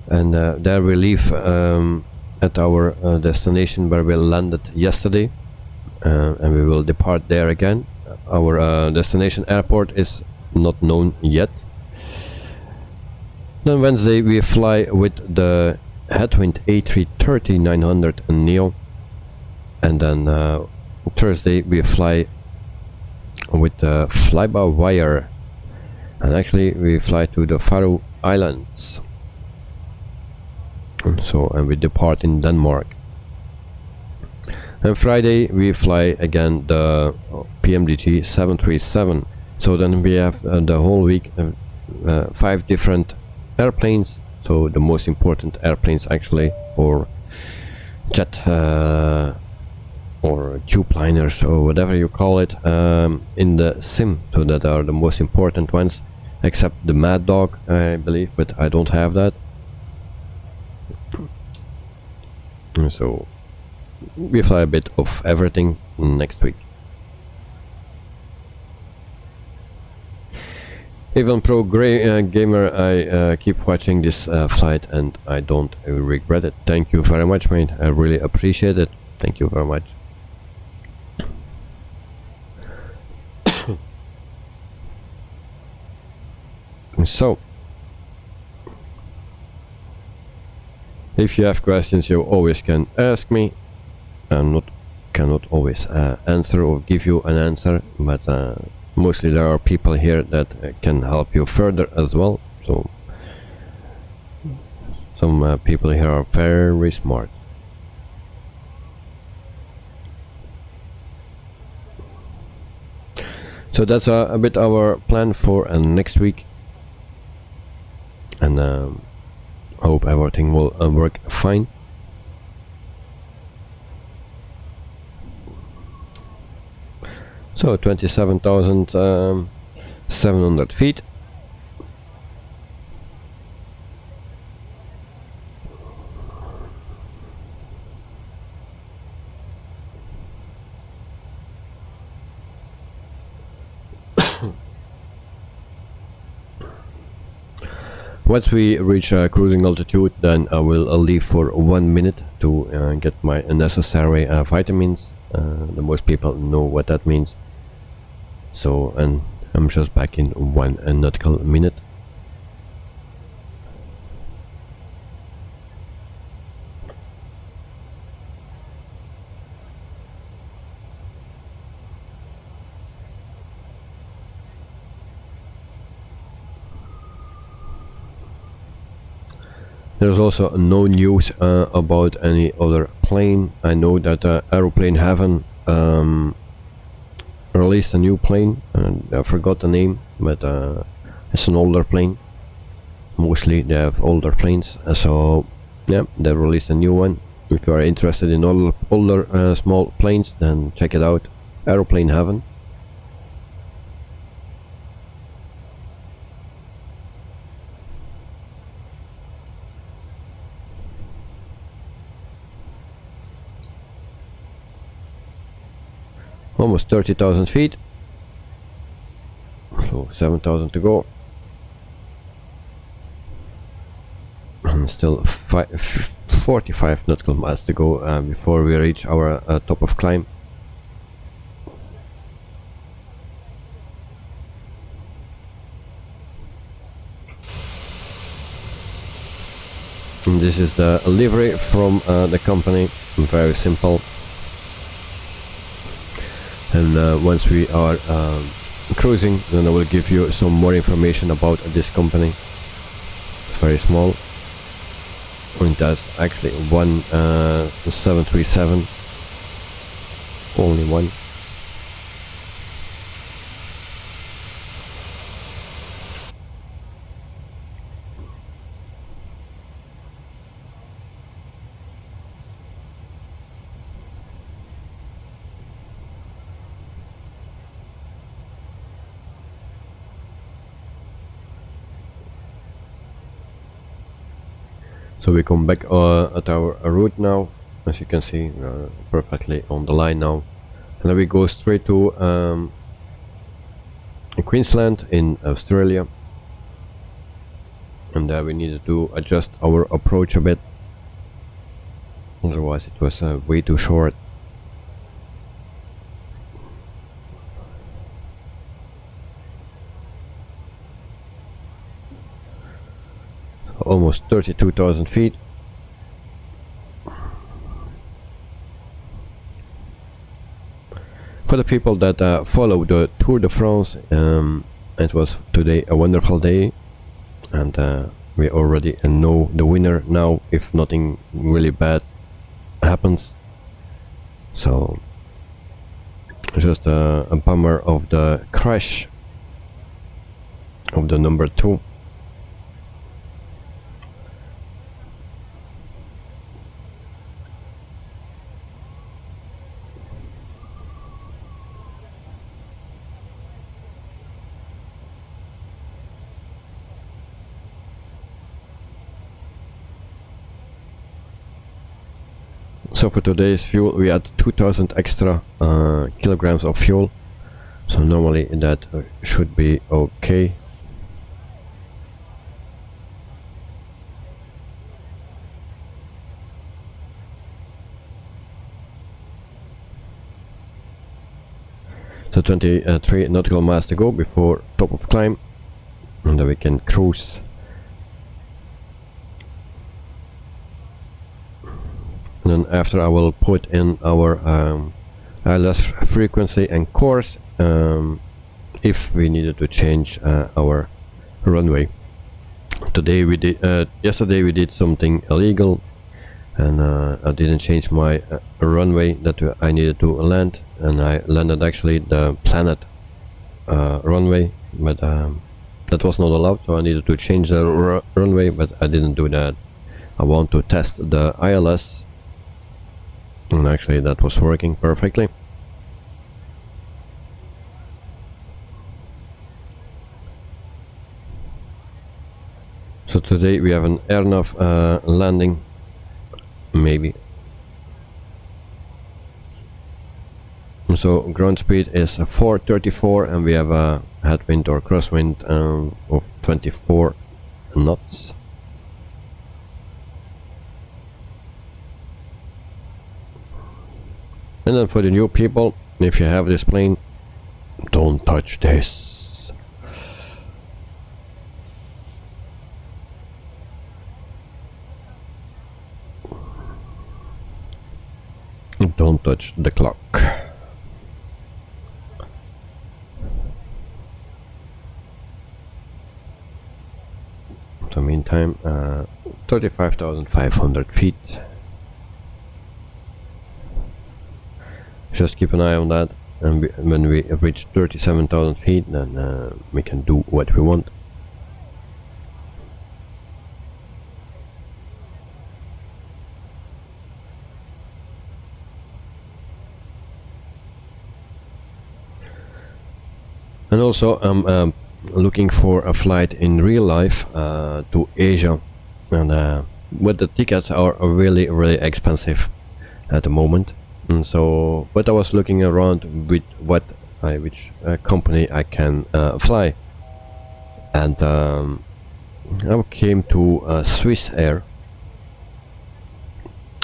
and there we leave at our destination where we landed yesterday, and we will depart there again. Our destination airport is not known yet. Then Wednesday we fly with the Headwind A330-900 Neo, and then Thursday we fly with the fly-by-wire, and actually we fly to the Faroe Islands. And we depart in Denmark. And Friday we fly again the Pmdg 737. So then we have the whole week 5 different airplanes. So the most important airplanes actually, or jet or tube liners or whatever you call it, in the sim. So that are the most important ones, except the Mad Dog I believe, but I don't have that. So we fly a bit of everything next week. Even Pro Gamer, I keep watching this flight and I don't regret it. Thank you very much, mate. I really appreciate it. Thank you very much. So, if you have questions, you always can ask me. I cannot always answer or give you an answer, but mostly there are people here that can help you further as well. So some people here are very smart. So that's a bit our plan for next week, and hope everything will work fine. So 27,700 feet. Once we reach cruising altitude, then I will leave for 1 minute to get my necessary vitamins. The most people know what that means. So, and I'm just back in 1 nautical minute. There's also no news about any other plane. I know that Aeroplane Heaven released a new plane, and I forgot the name, but it's an older plane. Mostly they have older planes, so yeah, they released a new one. If you are interested in older small planes, then check it out. Aeroplane Heaven. Almost 30,000 feet, so 7,000 to go, and still 45 nautical miles to go before we reach our top of climb. And this is the livery from the company, very simple. And once we are cruising, then I will give you some more information about this company. It's very small. And that's actually one 737, only one. So we come back at our route now, as you can see, perfectly on the line now, and then we go straight to Queensland in Australia, and there we needed to adjust our approach a bit, otherwise it was way too short. Almost 32,000 feet. For the people that follow the Tour de France, it was today a wonderful day, and we already know the winner now if nothing really bad happens. So just a bummer of the crash of the number 2. So for today's fuel we had 2000 extra kilograms of fuel, so normally that should be okay. So 23 nautical miles to go before top of climb, and then we can cruise. And then after I will put in our ILS frequency and course if we needed to change our runway. Today we did, yesterday we did something illegal, and I didn't change my runway that I needed to land, and I landed actually the Planet runway, but that was not allowed, so I needed to change the runway, but I didn't do that. I want to test the ILS, and actually that was working perfectly. So today we have an airnav landing, maybe. So ground speed is 434, and we have a headwind or crosswind of 24 knots. And then for the new people, if you have this plane, don't touch this. Don't touch the clock. So meantime, 35,500 feet. Just keep an eye on that, and when we reach 37,000 feet, then we can do what we want. And also I'm looking for a flight in real life to Asia, and but the tickets are really expensive at the moment. And so, but I was looking around with which company I can fly, and I came to Swiss Air,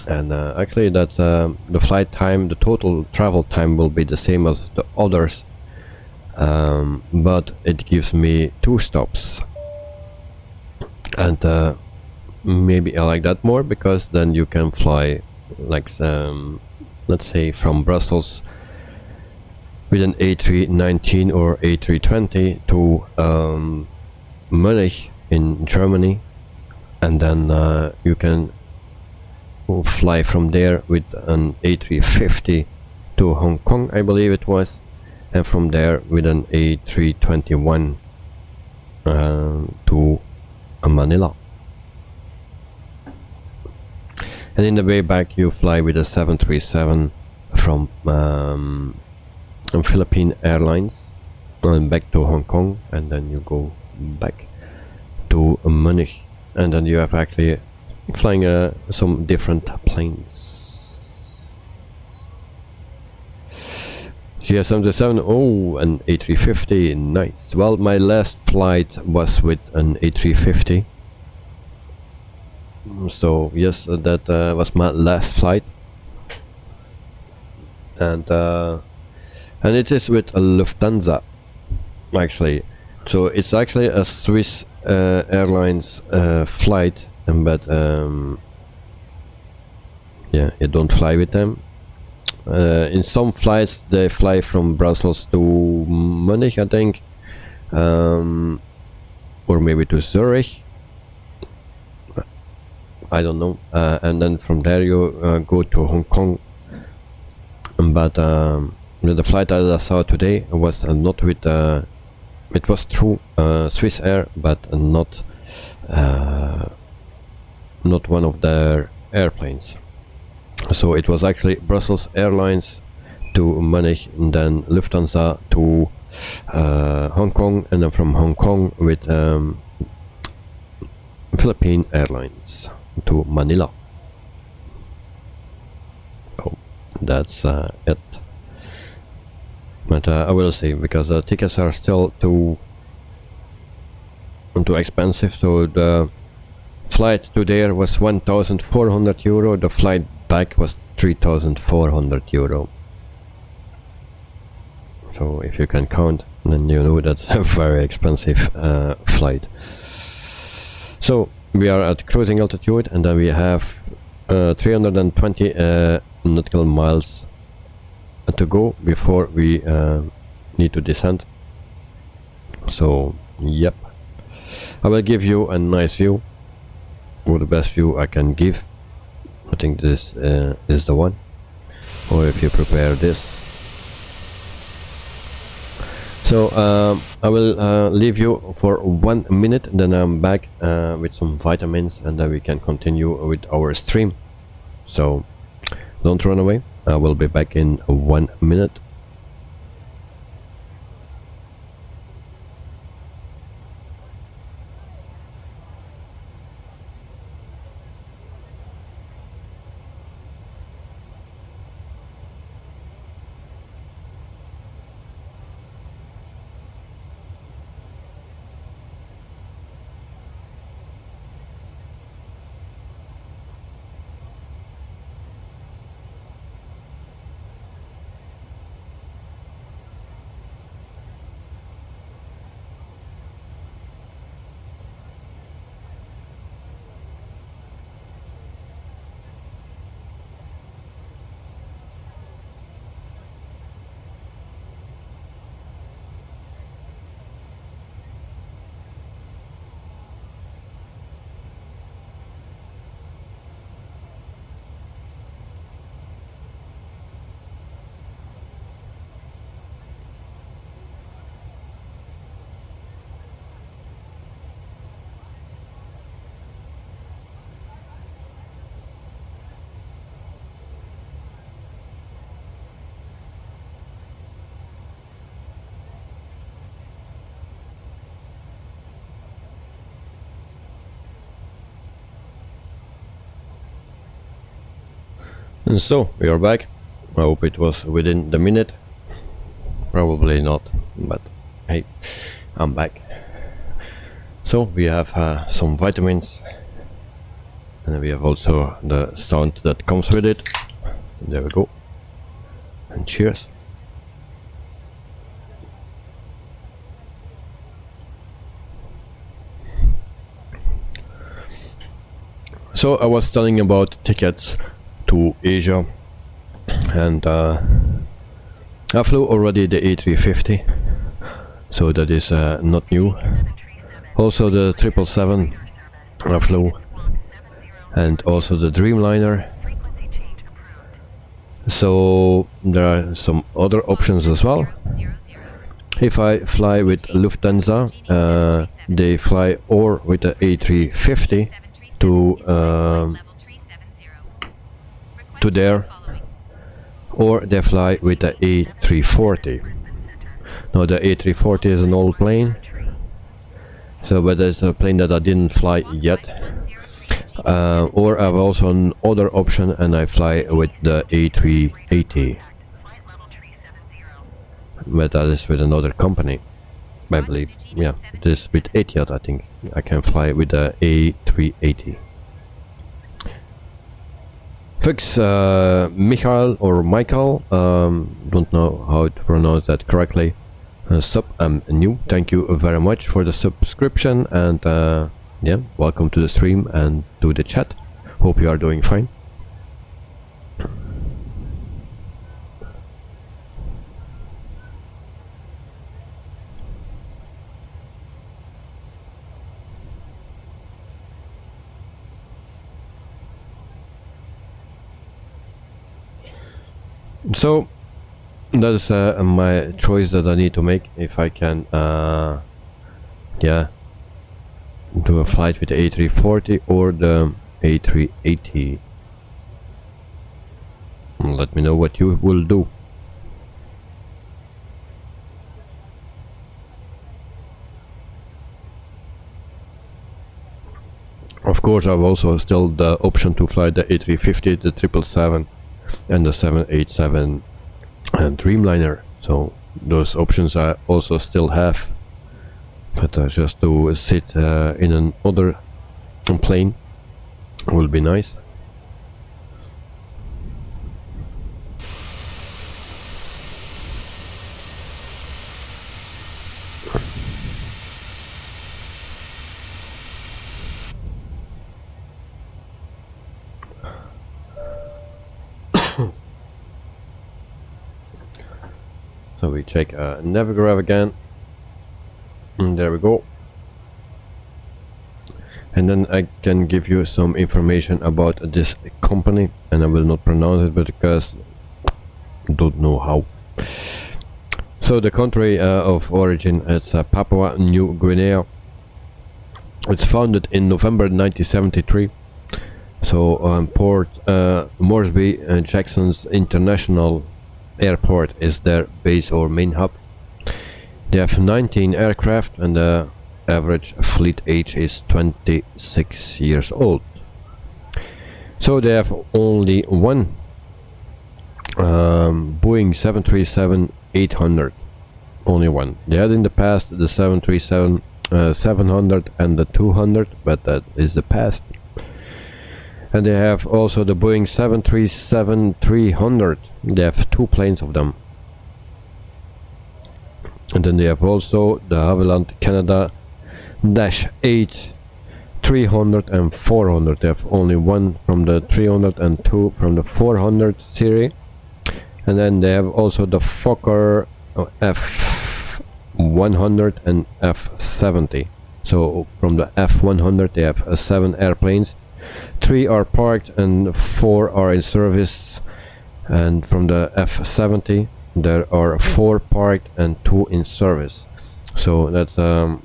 and actually that's the flight time, the total travel time will be the same as the others. But it gives me 2 stops, and maybe I like that more, because then you can fly like let's say from Brussels with an A319 or A320 to Munich in Germany, and then you can fly from there with an A350 to Hong Kong, I believe it was, and from there with an A321 to Manila. And in the way back you fly with a 737 from Philippine Airlines and back to Hong Kong, and then you go back to Munich, and then you have actually flying some different planes. GS77, oh, an A350, nice. Well, my last flight was with an A350. So yes, that was my last flight, and it is with a Lufthansa, actually. So it's actually a Swiss Airlines flight, but yeah, you don't fly with them. In some flights they fly from Brussels to Munich, I think, or maybe to Zurich, I don't know, and then from there you go to Hong Kong. But the flight that I saw today was not with it was through Swiss Air, but not one of their airplanes. So it was actually Brussels Airlines to Munich, and then Lufthansa to Hong Kong, and then from Hong Kong with Philippine Airlines to Manila. Oh, that's it. But I will say, because the tickets are still too expensive. So the flight to there was 1,400 euro. The flight back was 3,400 euro. So if you can count, then you know that's a very expensive flight. So we are at cruising altitude, and then we have 320 nautical miles to go before we need to descend. So yep, I will give you a nice view, or the best view I can give. I think this is the one, or if you prepare this. So I will leave you for 1 minute, then I'm back with some vitamins, and then we can continue with our stream. So don't run away, I will be back in 1 minute. And so we are back. I hope it was within the minute. Probably not, but hey, I'm back. So we have some vitamins, and we have also the sound that comes with it. There we go. And cheers. So I was telling about tickets to Asia, and I flew already the A350, so that is not new. Also the 777 I flew, and also the Dreamliner. So there are some other options as well. If I fly with Lufthansa, they fly or with the A350 to there, or they fly with the A340. Now the A340 is an old plane, so but there's a plane that I didn't fly yet. Or I have also another option, and I fly with the A380, but that is with another company, I believe. Yeah, it is with Etihad. I think I can fly with the A380. Fix Michael or Michael, don't know how to pronounce that correctly. Sub, I'm new. Thank you very much for the subscription, and yeah, welcome to the stream and to the chat. Hope you are doing fine. So that's my choice that I need to make, if I can yeah, do a flight with the A340 or the A380. Let me know what you will do. Of course, I've also still the option to fly the A350, the 777 and the 787 and Dreamliner, so those options I also still have, but just to sit in another plane will be nice. So we check Navigraph again, and there we go. And then I can give you some information about this company, and I will not pronounce it because I don't know how. So the country of origin is Papua New Guinea. It's founded in November 1973. So Port Moresby Jackson's International Airport is their base or main hub. They have 19 aircraft and the average fleet age is 26 years old. So they have only one Boeing 737-800. Only one. They had in the past the 737-700 and the 200, but that is the past. And they have also the Boeing 737-300. They have 2 planes of them. And then they have also the Havilland Canada -8 300 and 400. They have only one from the 300 and 2 from the 400 series. And then they have also the Fokker F100 and F70. So from the F100 they have 7 airplanes. 3 are parked and 4 are in service. And from the F70 there are 4 parked and 2 in service. So that's yeah,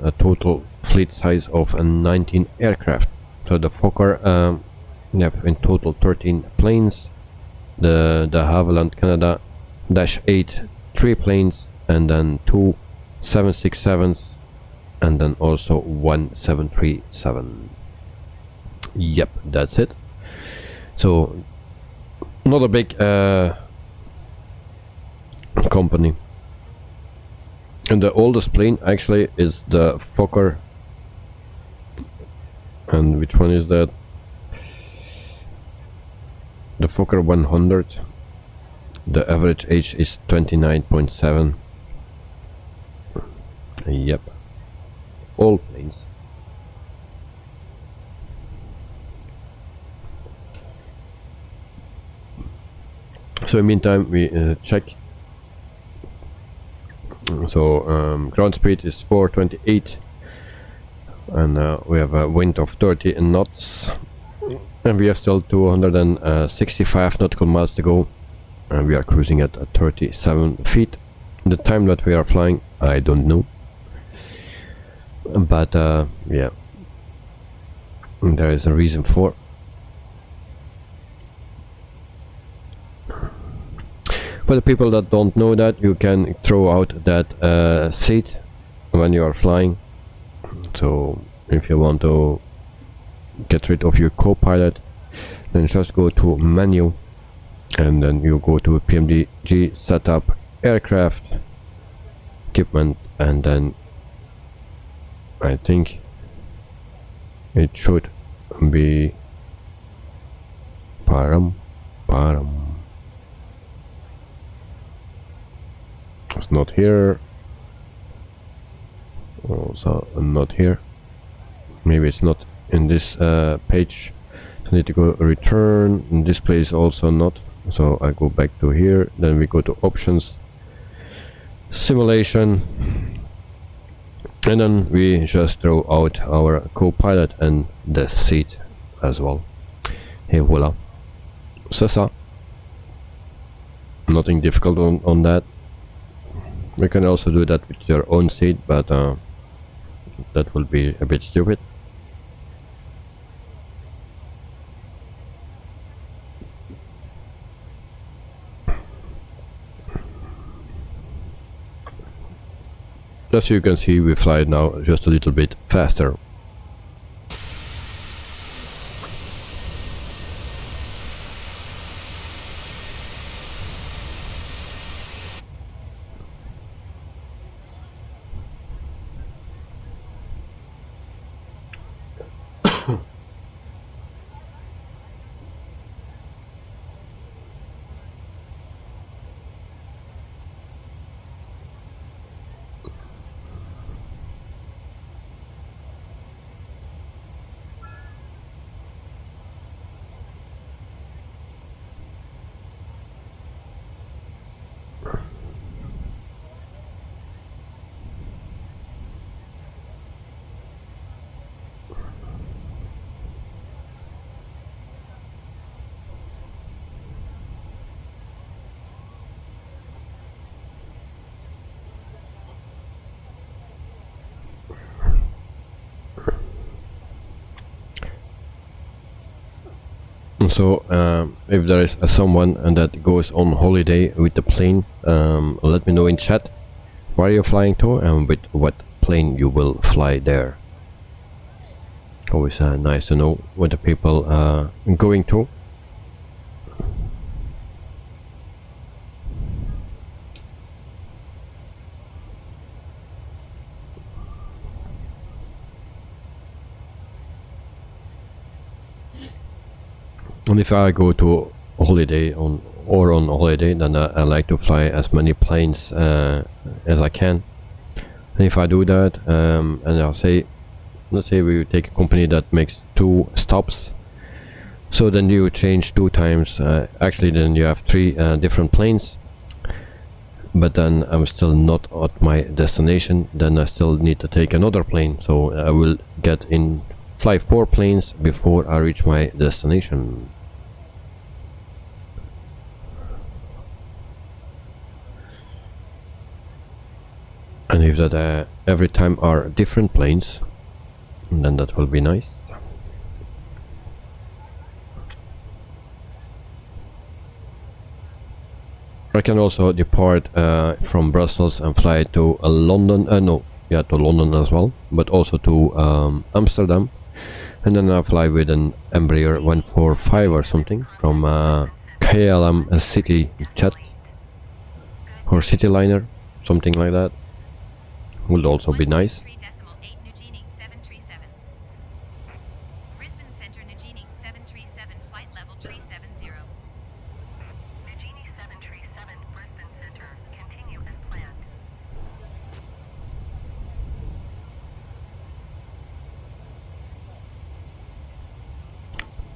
a total fleet size of 19 aircraft. So the Fokker have in total 13 planes. The Havilland Canada -8 3 planes, and then 2 767s, and then also 1 737. Yep, that's it. So not a big company. And the oldest plane actually is the Fokker. And which one is that? The Fokker 100. The average age is 29.7. Yep. All planes. So in the meantime we check. So ground speed is 428 and we have a wind of 30 knots and we have still 265 nautical miles to go, and we are cruising at 37 feet. The time that we are flying I don't know, but yeah, there is a reason for. For the people that don't know that, you can throw out that seat when you are flying. So if you want to get rid of your co-pilot, then just go to menu and then you go to Pmdg, setup, aircraft, equipment, and then I think it should be param. It's not here, also not here. Maybe it's not in this page. So I need to go return. In this place also not. So I go back to here. Then we go to options, simulation, and then we just throw out our co-pilot and the seat as well. Hey, voila. C'est ça. Nothing difficult on that. We can also do that with your own seat, but that will be a bit stupid. As you can see, we fly now just a little bit faster. So if there is someone that goes on holiday with the plane, let me know in chat where you're flying to and with what plane you will fly there. Always nice to know what the people are going to. And if I go to holiday on holiday, then I like to fly as many planes as I can. And if I do that, and I'll say, let's say we take a company that makes 2 stops, so then you change 2 times. Actually, then you have 3 different planes. But then I'm still not at my destination. Then I still need to take another plane. So I will fly 4 planes before I reach my destination. And if that every time are different planes, then that will be nice. I can also depart from Brussels and fly to London. To London as well, but also to Amsterdam, and then I fly with an Embraer 145 or something from KLM City Jet or Cityliner, something like that. Would also be nice. 1.3.8 Nugini 737. Brisbane Centre Nugini 737 flight level 370. Nugini 737 Brisbane Centre. Continue as planned.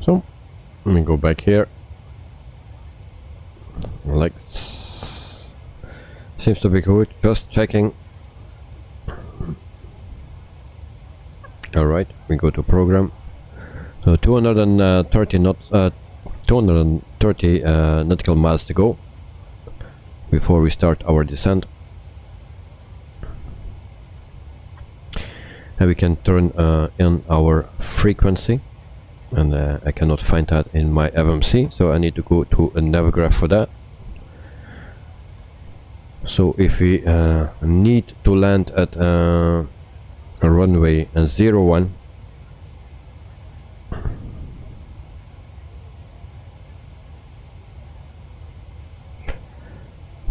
So let me go back here. Like, seems to be good. Just checking. Alright, we go to program. So 230 knots, 230 nautical miles to go before we start our descent. And we can turn in our frequency, and I cannot find that in my FMC, so I need to go to a Navigraph for that. So if we need to land at a runway 01,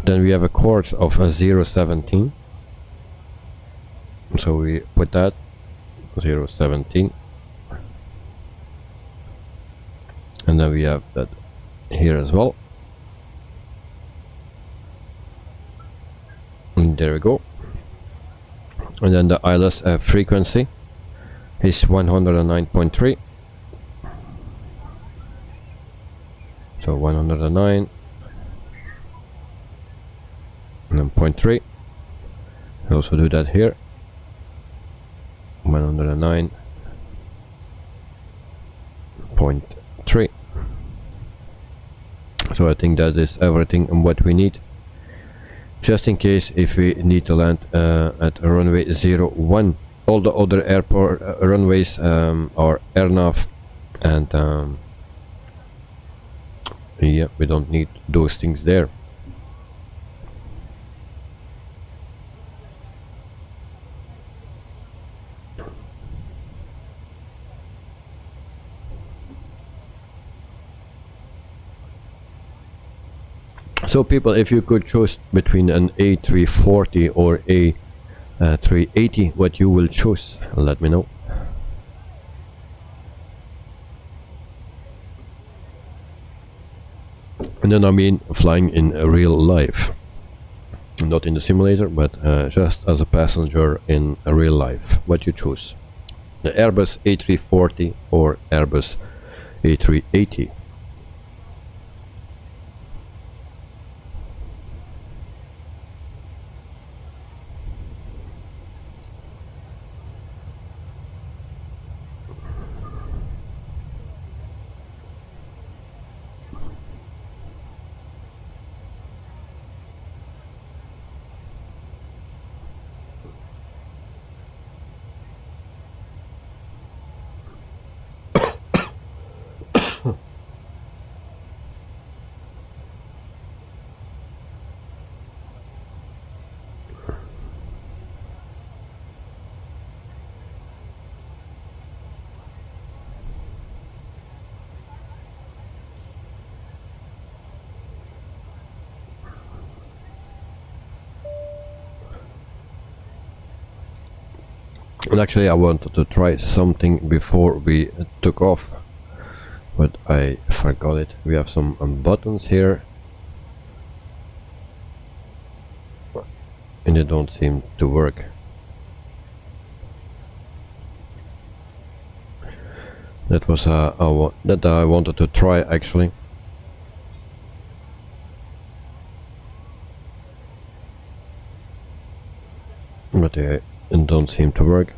then we have a course of 017, so we put that 017, and then we have that here as well, and there we go. And then the ILS frequency is 109.3. So 109 and then 0.3. I also do that here. 109.3. So I think that is everything and what we need. Just in case if we need to land at runway 01. All the other airport runways are airnav, and yeah, we don't need those things there. So people, if you could choose between an A340 or A380, what you will choose, let me know. And then I mean flying in real life, not in the simulator, but just as a passenger in real life. What you choose, the Airbus A340 or Airbus A380. And actually I wanted to try something before we took off, but I forgot it. We have some buttons here and they don't seem to work. That was that I wanted to try actually. But they don't seem to work.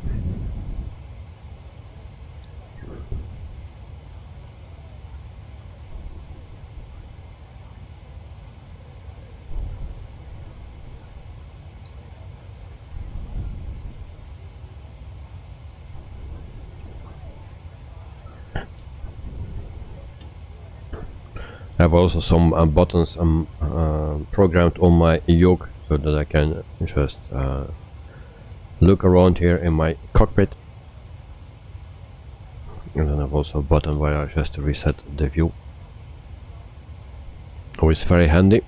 I have also some buttons programmed on my yoke so that I can just look around here in my cockpit. And then I have also a button where I just reset the view. Always very handy.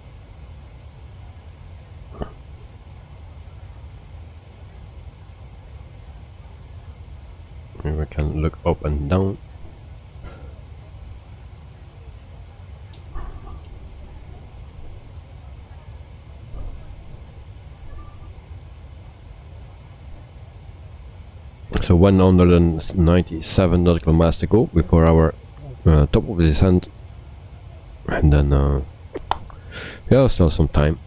And we can look up and down. So 197 nautical miles to go before our top of the descent, and then yeah, still some time.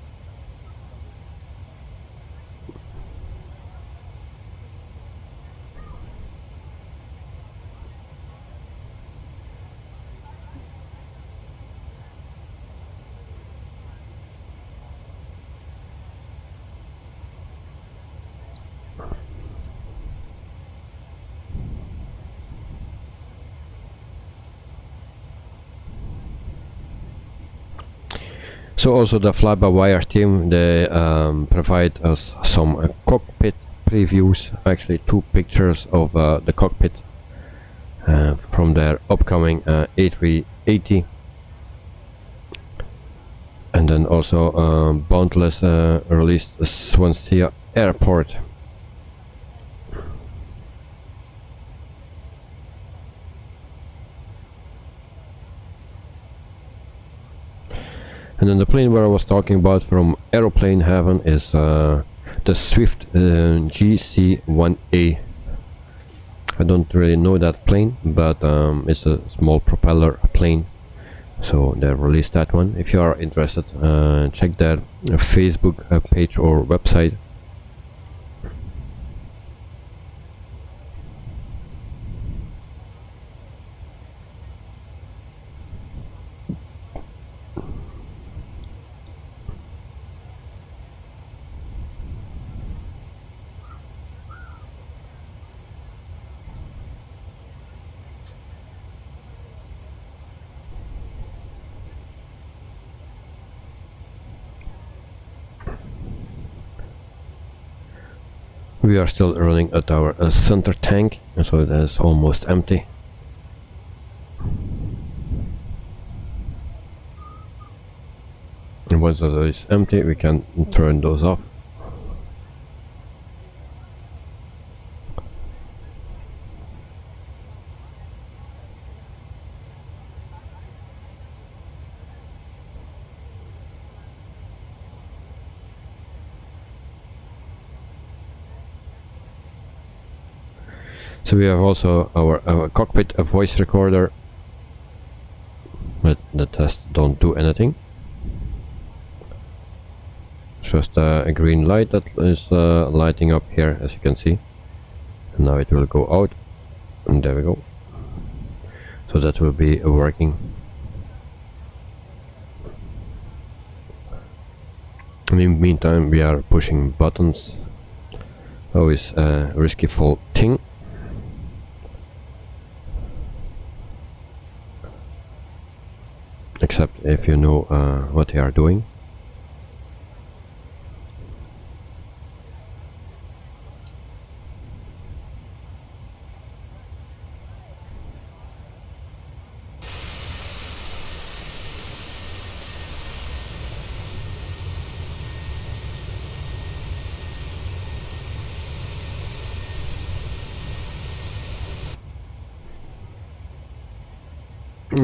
So also the fly-by-wire team, they provide us some cockpit previews, actually 2 pictures of the cockpit from their upcoming A380, and then also Boundless released Swansea Airport. And then the plane where I was talking about from Aeroplane Heaven is the Swift GC1A. I don't really know that plane, but it's a small propeller plane, so they released that one. If you are interested, check their Facebook page or website. We are still running at our center tank, and so it is almost empty. And once that is empty, we can turn those off. So we have also our cockpit voice recorder, but the tests don't do anything. Just a green light that is lighting up here, as you can see. And now it will go out, and there we go. So that will be working. In the meantime, we are pushing buttons. Always a risky full thing. Except if you know what they are doing.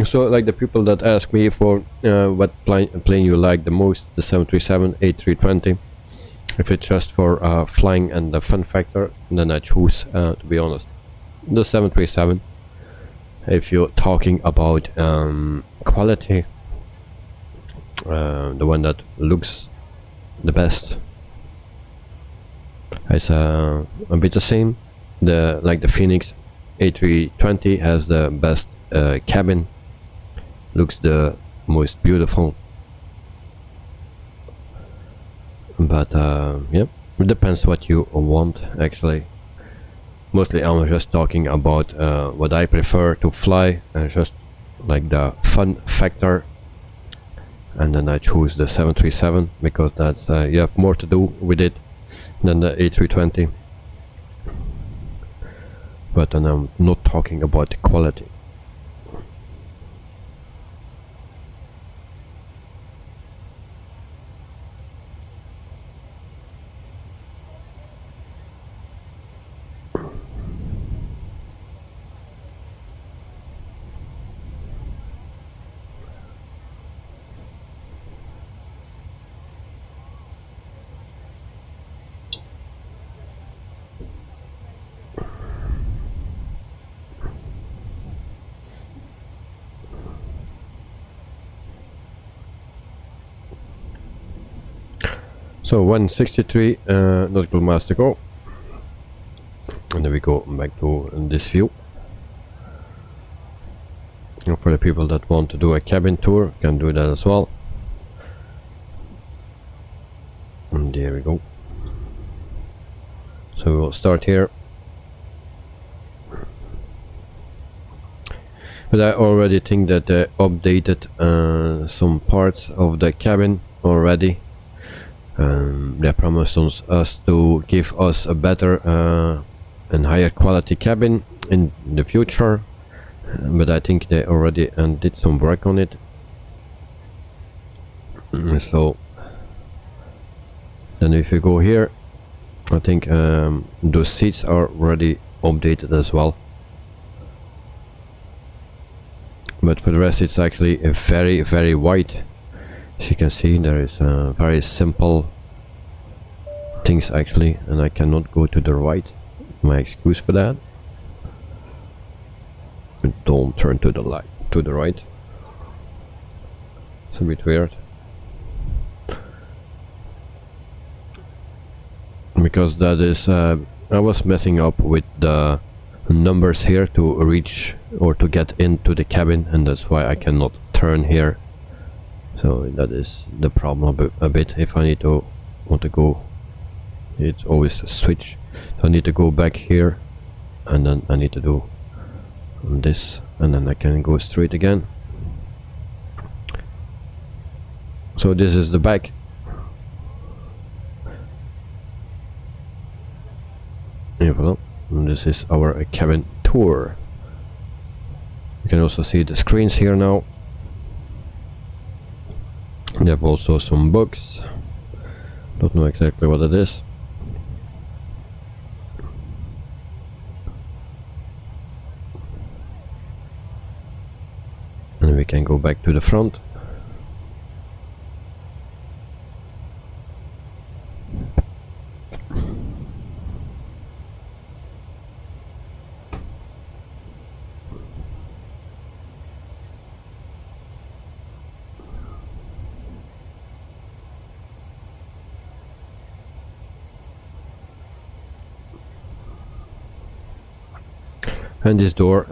So like the people that ask me for what plane you like the most, the 737, A320, if it's just for flying and the fun factor, then I choose, to be honest, the 737. If you're talking about quality, the one that looks the best is a bit the same. Like the Phoenix A320 has the best cabin, looks the most beautiful, but yeah, it depends what you want actually. Mostly I'm just talking about what I prefer to fly, just like the fun factor, and then I choose the 737 because that's you have more to do with it than the A320. But then I'm not talking about the quality. So 163 nautical miles to go, and then we go back to this view. And for the people that want to do a cabin tour, can do that as well. And there we go. So we'll start here. But I already think that they updated some parts of the cabin already. They promised us to give us a better and higher quality cabin in the future, but I think they already did some work on it. So then if you go here, I think those seats are already updated as well. But for the rest it's actually a very wide. As you can see, there is very simple things actually, and I cannot go to the right. My excuse for that. Don't turn to the right. It's a bit weird. Because that is, I was messing up with the numbers here to reach or to get into the cabin, and that's why I cannot turn here. So that is the problem a bit. If I want to go, it's always a switch. So I need to go back here, and then I need to do this, and then I can go straight again. So this is the back. And this is our cabin tour. You can also see the screens here now. We have also some books. Don't know exactly what it is. And we can go back to the front. And this door,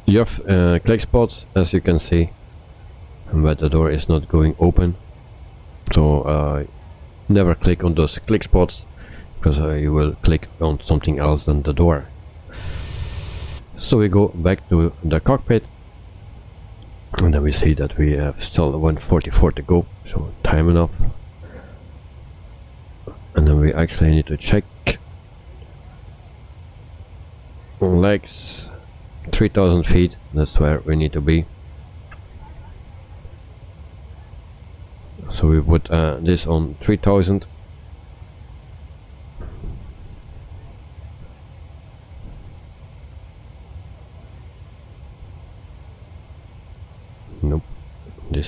you have click spots, as you can see, but the door is not going open. So never click on those click spots, because you will click on something else than the door. So we go back to the cockpit, and then we see that we have still 144 to go, so time enough. And then we actually need to check legs, 3000 feet, that's where we need to be. So we put this on 3000.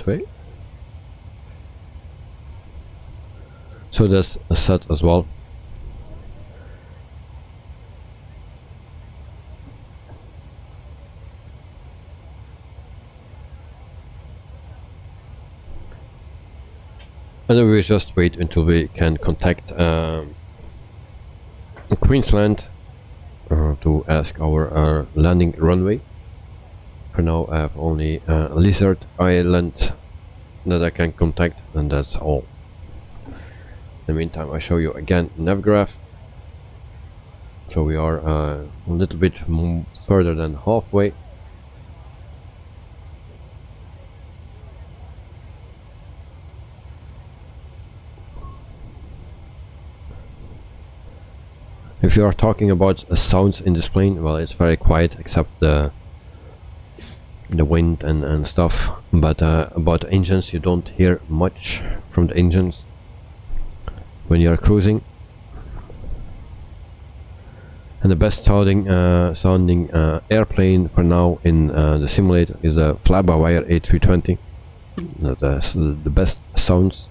this way. So that's a set as well. And then we just wait until we can contact Queensland to ask our landing runway. For now I have only Lizard Island that I can contact, and that's all. In the meantime, I show you again Navgraph. So we are a little bit further than halfway. If you are talking about sounds in this plane, well, it's very quiet except the wind and stuff. But about the engines, you don't hear much from the engines when you are cruising. And the best sounding airplane for now in the simulator is a fly-by-wire A320. That's the best sounds.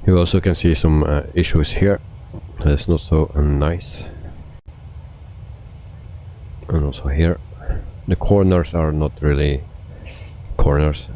You also can see some issues here. That's not so nice. And also here, the corners are not really corners.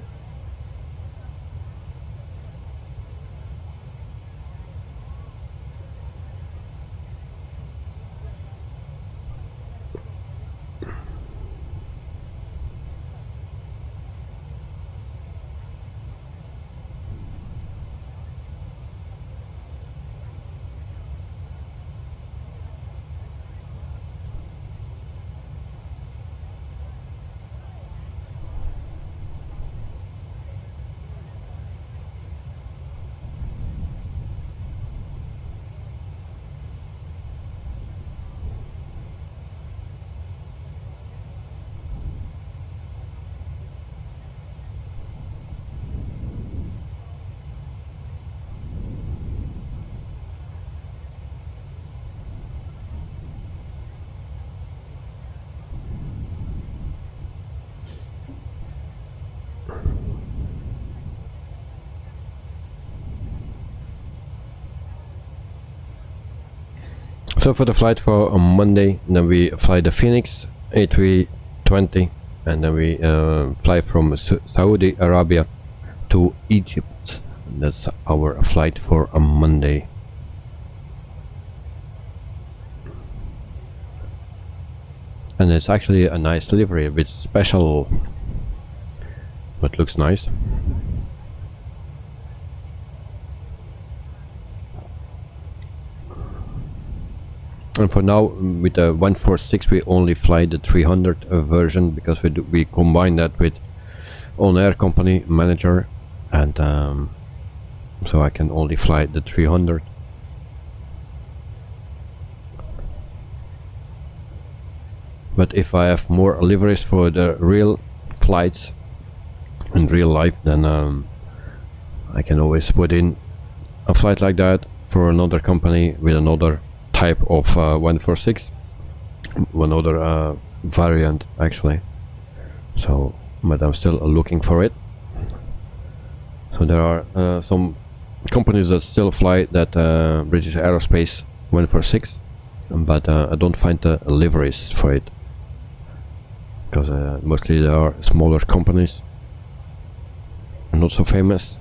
So for the flight for Monday, then we fly the Phoenix A320, and then we fly from Saudi Arabia to Egypt. That's our flight for a Monday. And it's actually a nice livery, a bit special, but looks nice. And for now, with the 146, we only fly the 300 version, because we combine that with on-air company manager, and so I can only fly the 300. But if I have more liveries for the real flights in real life, then I can always put in a flight like that for another company with another type of 146, another variant actually. So, but I'm still looking for it. So there are some companies that still fly that British Aerospace 146, but I don't find the liveries for it, because mostly they are smaller companies and not so famous.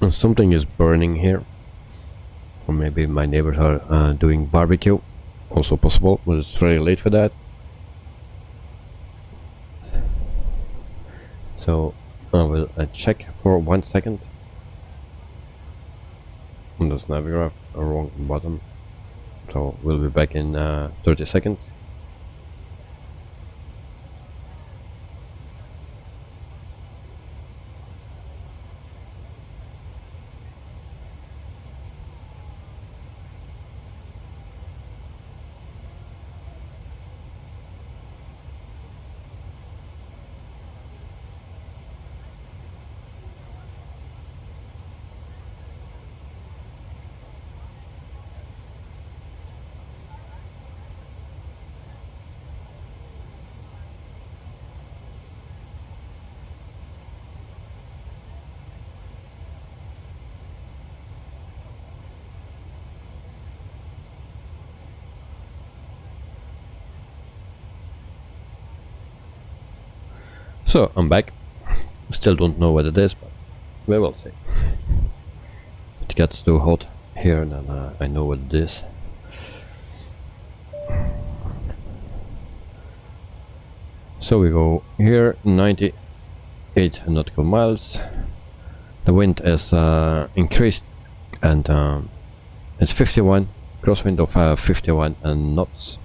And something is burning here, or maybe my neighbors are doing barbecue. also possible, but it's very late for that. So I will check for 1 second. And there's Navigraph wrong bottom. So we'll be back in 30 seconds. So I'm back. Still don't know what it is, but we will see. It gets too hot here, and then I know what it is. So we go here, 98 nautical miles. The wind is increased, and it's 51, crosswind of 51 knots.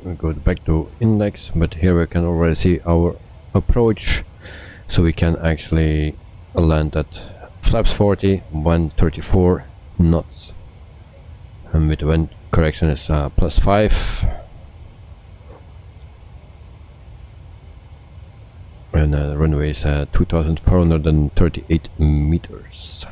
We go back to index, but here we can already see our approach, so we can actually land at flaps 40, 134 knots, and with wind correction is +5, and the runway is 2,438 meters.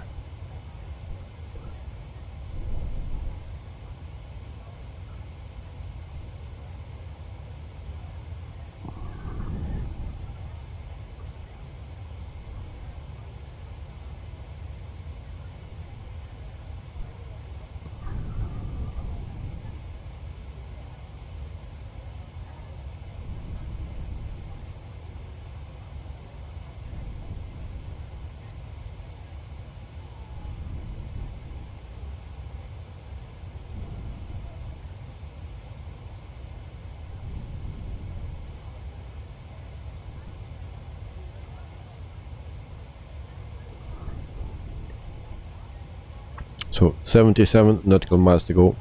So 77 nautical miles to go.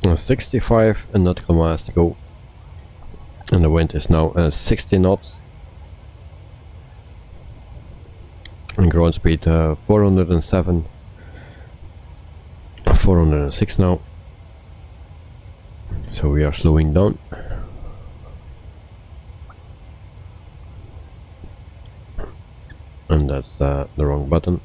65 nautical miles to go, and the wind is now 60 knots, and ground speed 407, 406 now, so we are slowing down. And that's the wrong button.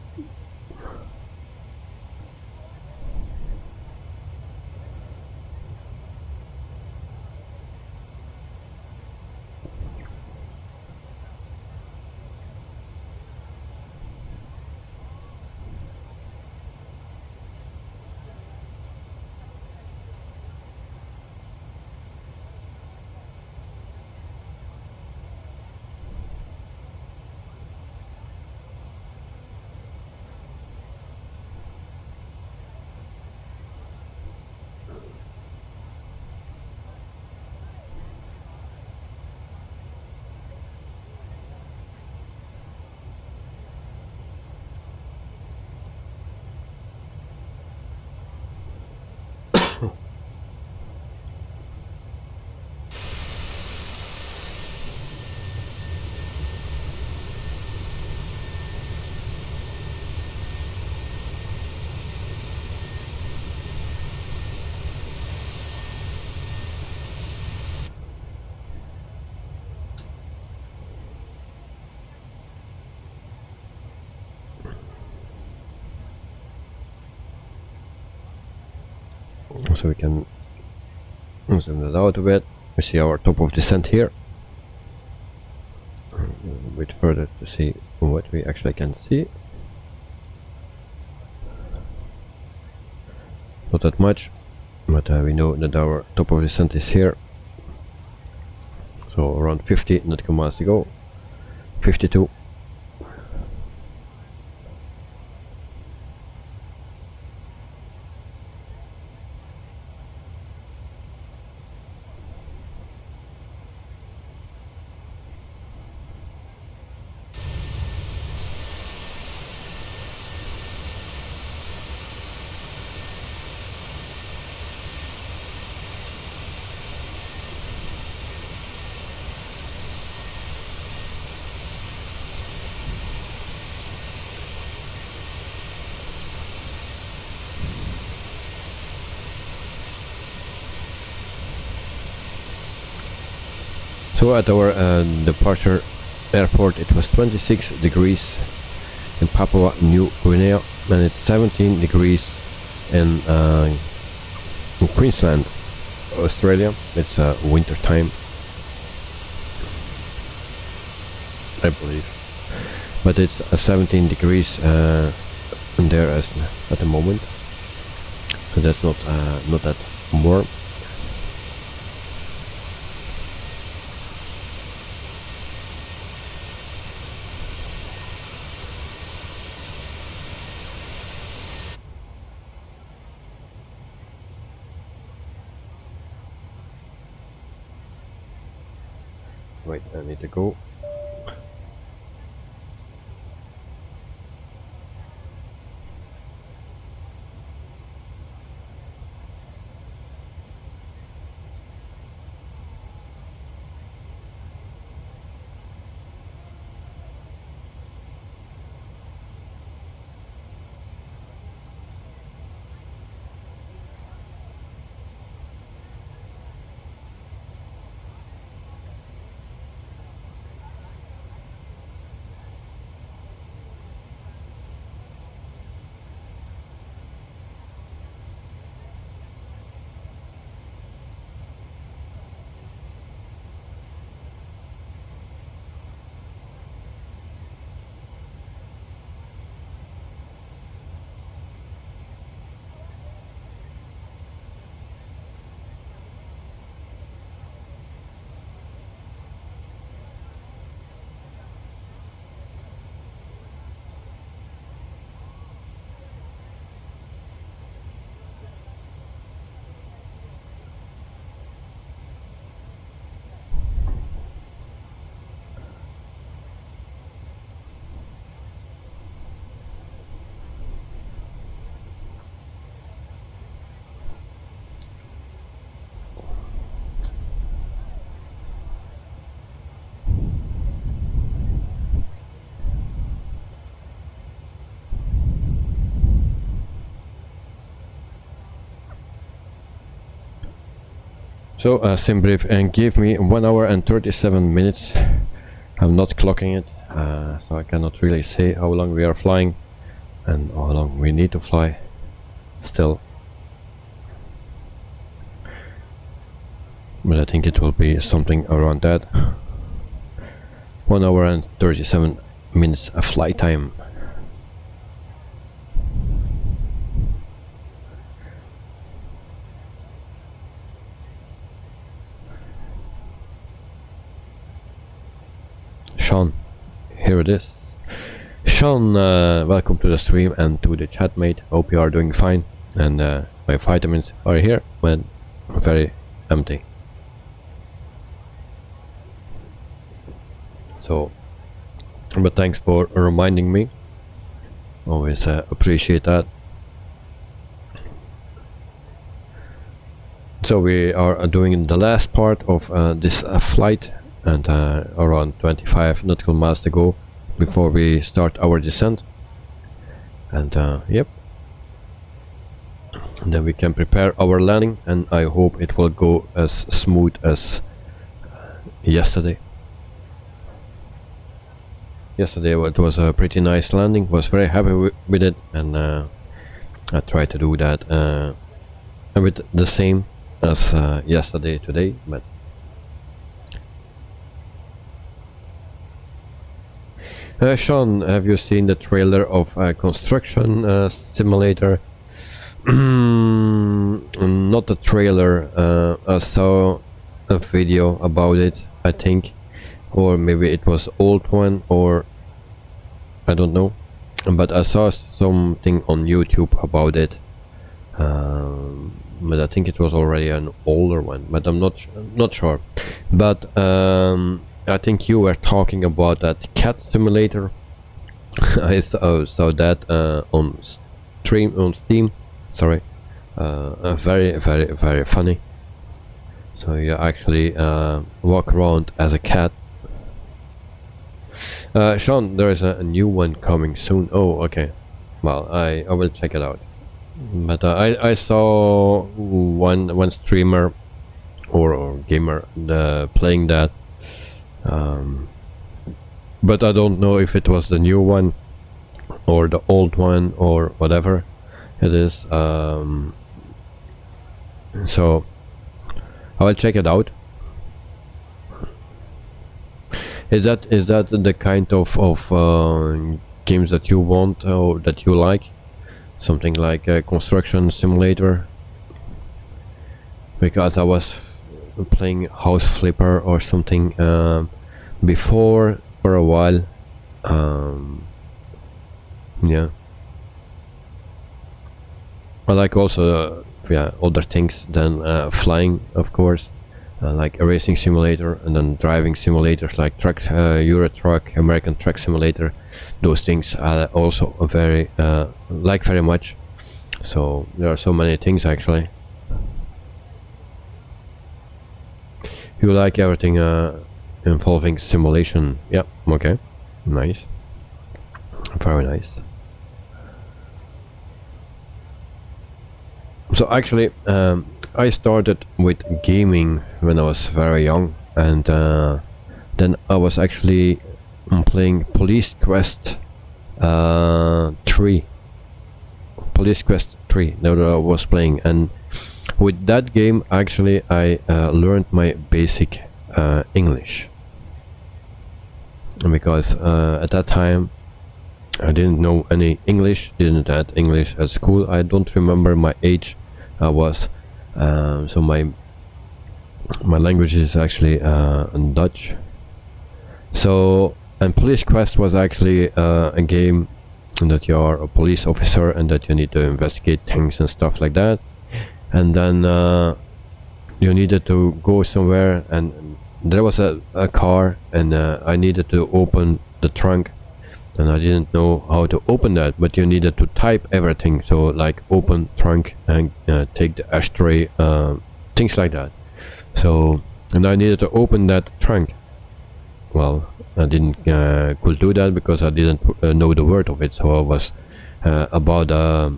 So we can zoom that out a bit. We see our top of descent here. A bit further to see what we actually can see. Not that much, but we know that our top of descent is here. So around 50 nautical miles to go. 52. So at our departure airport it was 26 degrees in Papua New Guinea, and it's 17 degrees in Queensland, Australia. It's winter time, I believe, but it's 17 degrees there as at the moment, so that's not that warm. Wait, I need to go. So SimBrief and gave me 1 hour and 37 minutes. I'm not clocking it, so I cannot really say how long we are flying and how long we need to fly still. But I think it will be something around that. 1 hour and 37 minutes of flight time. Sean, here it is. Sean, welcome to the stream and to the chat, mate. Hope you are doing fine. And my vitamins are here, but very empty. So, but thanks for reminding me. Always appreciate that. So we are doing the last part of this flight, and around 25 nautical miles to go before we start our descent. And yep. And then we can prepare our landing, and I hope it will go as smooth as yesterday. Yesterday it was a pretty nice landing, was very happy with it, and I tried to do that a bit the same as yesterday today, but Sean, have you seen the trailer of Construction Simulator? Not the trailer, I saw a video about it, I think, or maybe it was old one, or I don't know, but I saw something on YouTube about it, but I think it was already an older one, but I'm not sure. But I think you were talking about that cat simulator. I saw that on Steam. Sorry, very funny. So you actually walk around as a cat. Sean, there is a new one coming soon. Oh, okay. Well, I will check it out. But I saw one streamer or gamer playing that. But I don't know if it was the new one or the old one or whatever it is. So I will check it out. Is that the kind of games that you want or that you like? Something like a construction simulator? Because I was playing House Flipper or something before for a while. Yeah. I like also other things than flying, of course. Like a racing simulator, and then driving simulators like Euro Truck, American Truck Simulator. Those things I also very like very much. So there are so many things actually. You like everything involving simulation? Yeah. Okay. Nice. Very nice. So actually, I started with gaming when I was very young, and then I was actually playing Police Quest 3. Police Quest 3 that I was playing, and with that game actually I learned my basic English, because at that time I didn't know any English, didn't have English at school. I don't remember my age I was. So my language is actually Dutch. So, and Police Quest was actually a game that you are a police officer and that you need to investigate things and stuff like that. And then you needed to go somewhere, and there was a car, and I needed to open the trunk, and I didn't know how to open that, but you needed to type everything, so like open trunk and take the ashtray, things like that. So, and I needed to open that trunk. Well, I didn't could do that because I didn't know the word of it, so I was about a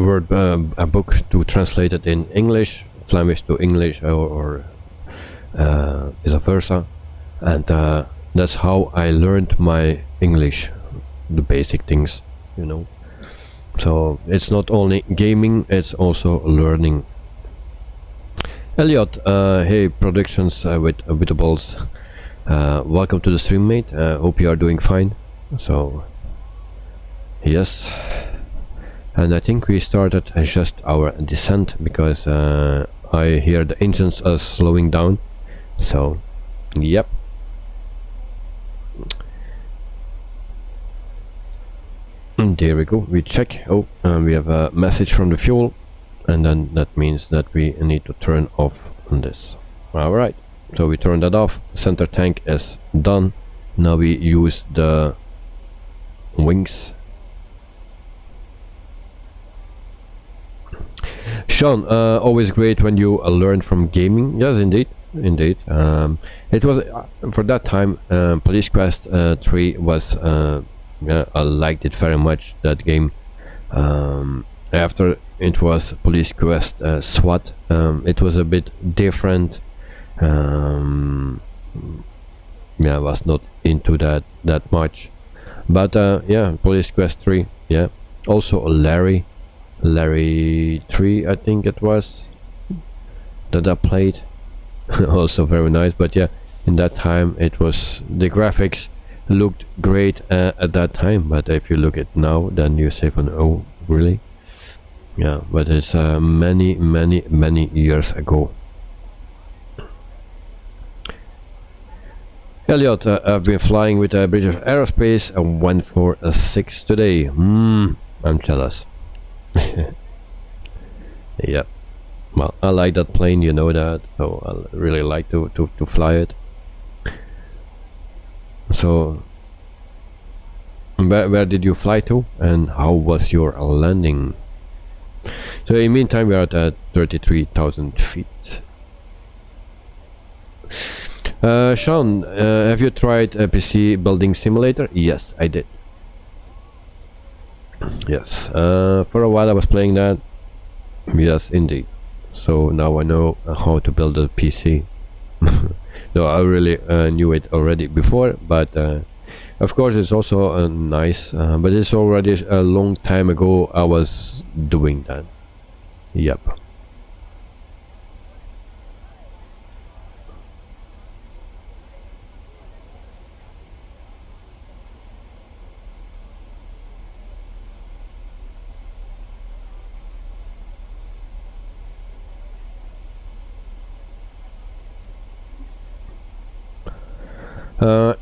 Word a book to translate it in English, Flemish to English, or vice versa, and that's how I learned my English, the basic things, you know. So it's not only gaming, it's also learning. Elliot, hey, Productions with Witables, welcome to the stream, mate. Hope you are doing fine. So yes, and I think we started just our descent because I hear the engines are slowing down. So yep. And there we go, we check. Oh, we have a message from the fuel, and then that means that we need to turn off on this. Alright, so we turn that off. Center tank is done. Now we use the wings. Sean, always great when you learn from gaming. Yes, indeed, indeed. It was for that time. Police Quest 3 was. I liked it very much, that game. After it was Police Quest SWAT, it was a bit different. Yeah, I was not into that much, but yeah, Police Quest 3, yeah. Also Larry 3, I think it was, that I played. Also very nice, but yeah, in that time it was, the graphics looked great at that time, but if you look at now, then you say, oh really? Yeah, but it's many years ago. Elliot, I've been flying with British Aerospace 146 today. I'm jealous. Yeah, well, I like that plane, you know that, so I really like to fly it. So where did you fly to, and how was your landing? So in the meantime, we are at 33,000 feet. Sean, have you tried a PC building simulator? Yes, I did. Yes, for a while I was playing that. Yes, indeed. So now I know how to build a PC. No, I really knew it already before, but of course it's also nice, but it's already a long time ago I was doing that. Yep.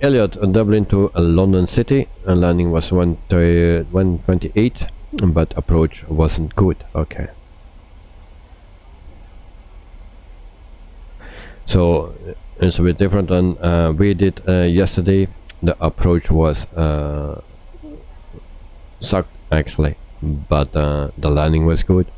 Elliot, Dublin to London City, and landing was 128, but approach wasn't good. Okay. So it's a bit different than we did yesterday. The approach was sucked actually, but the landing was good.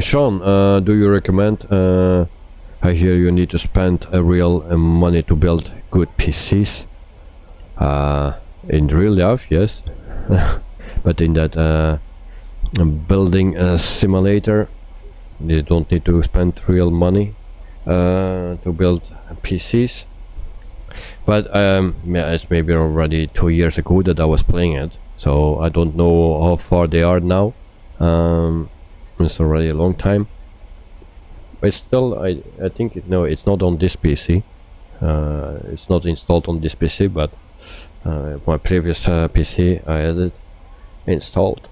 Sean, do you recommend, I hear you need to spend real money to build good PCs? In real life, yes. But in that building a simulator, you don't need to spend real money to build PCs. But yeah, it's maybe already 2 years ago that I was playing it, so I don't know how far they are now. It's already a long time, but still I think no, it's not on this PC. It's not installed on this PC, but my previous PC I had it installed.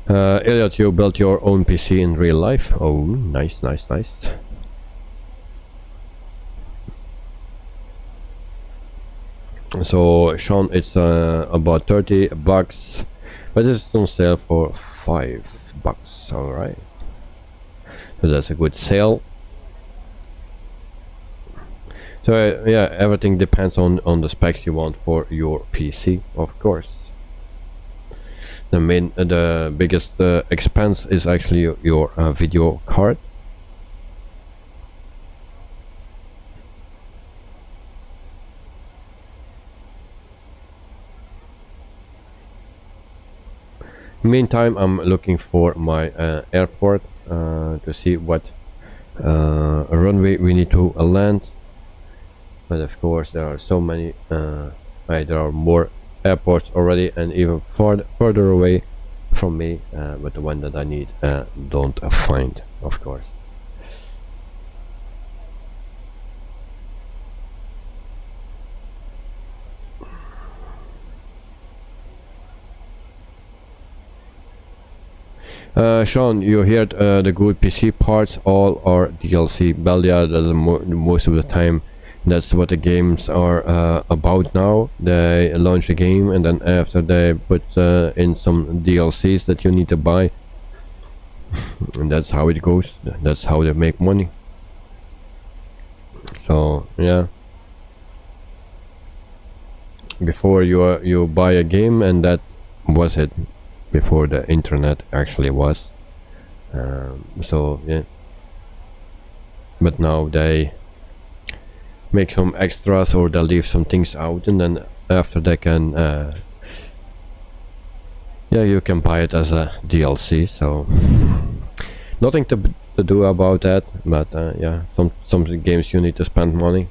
Elliot, you built your own PC in real life? Oh, nice. So Sean, it's about 30 bucks, but it's on sale for $5. All right, so that's a good sale. So yeah, everything depends on the specs you want for your PC, of course. The biggest expense is actually your video card. Meantime, I'm looking for my airport to see what runway we need to land. But of course, there are so many. There are more airports already, and even further away from me. But the one that I need, don't find, of course. Sean, you heard the good PC parts all are DLC. Well, yeah, most of the time that's what the games are about now. They launch a game and then after they put in some DLCs that you need to buy. And that's how it goes. That's how they make money. So yeah. Before you buy a game, and that was it. Before the internet actually was. So yeah. But now they make some extras or they leave some things out, and then after they can yeah, you can buy it as a DLC. So nothing to do about that, but yeah, some games you need to spend money.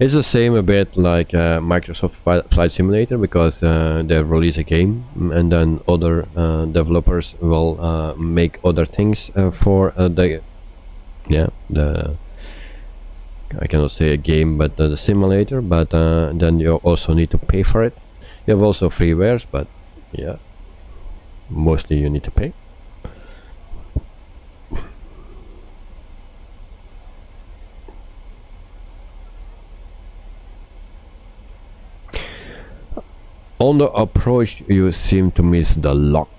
It's the same a bit like Microsoft Flight Simulator, because they release a game and then other developers will make other things for the I cannot say a game, but the simulator. But then you also need to pay for it. You have also freewares, but yeah, mostly you need to pay. On the approach, you seem to miss the lock.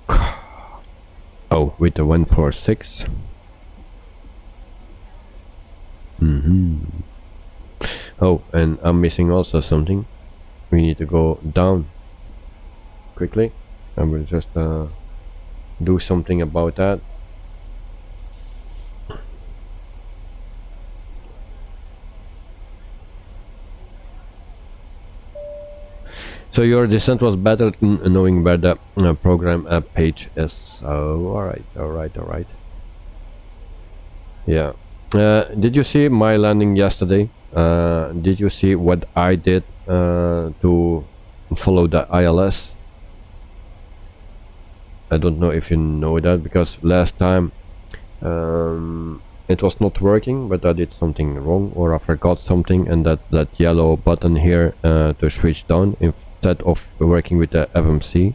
Oh, with the 146. Oh, and I'm missing also something. We need to go down quickly. I will just do something about that. So your descent was better knowing where the program page is. Oh, alright. Yeah. Did you see my landing yesterday? Did you see what I did to follow the ILS? I don't know if you know that, because last time it was not working, but I did something wrong, or I forgot something, and that yellow button here to switch down, instead of working with the FMC,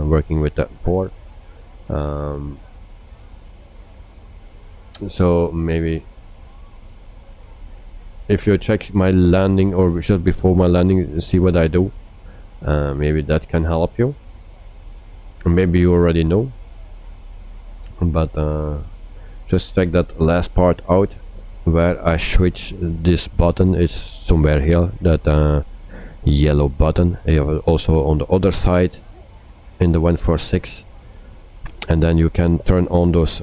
working with the port. So maybe if you check my landing, or just before my landing, see what I do, maybe that can help you. Maybe you already know, but just check that last part out where I switch this button. Is somewhere here, that yellow button. You have also on the other side in the 146, and then you can turn on those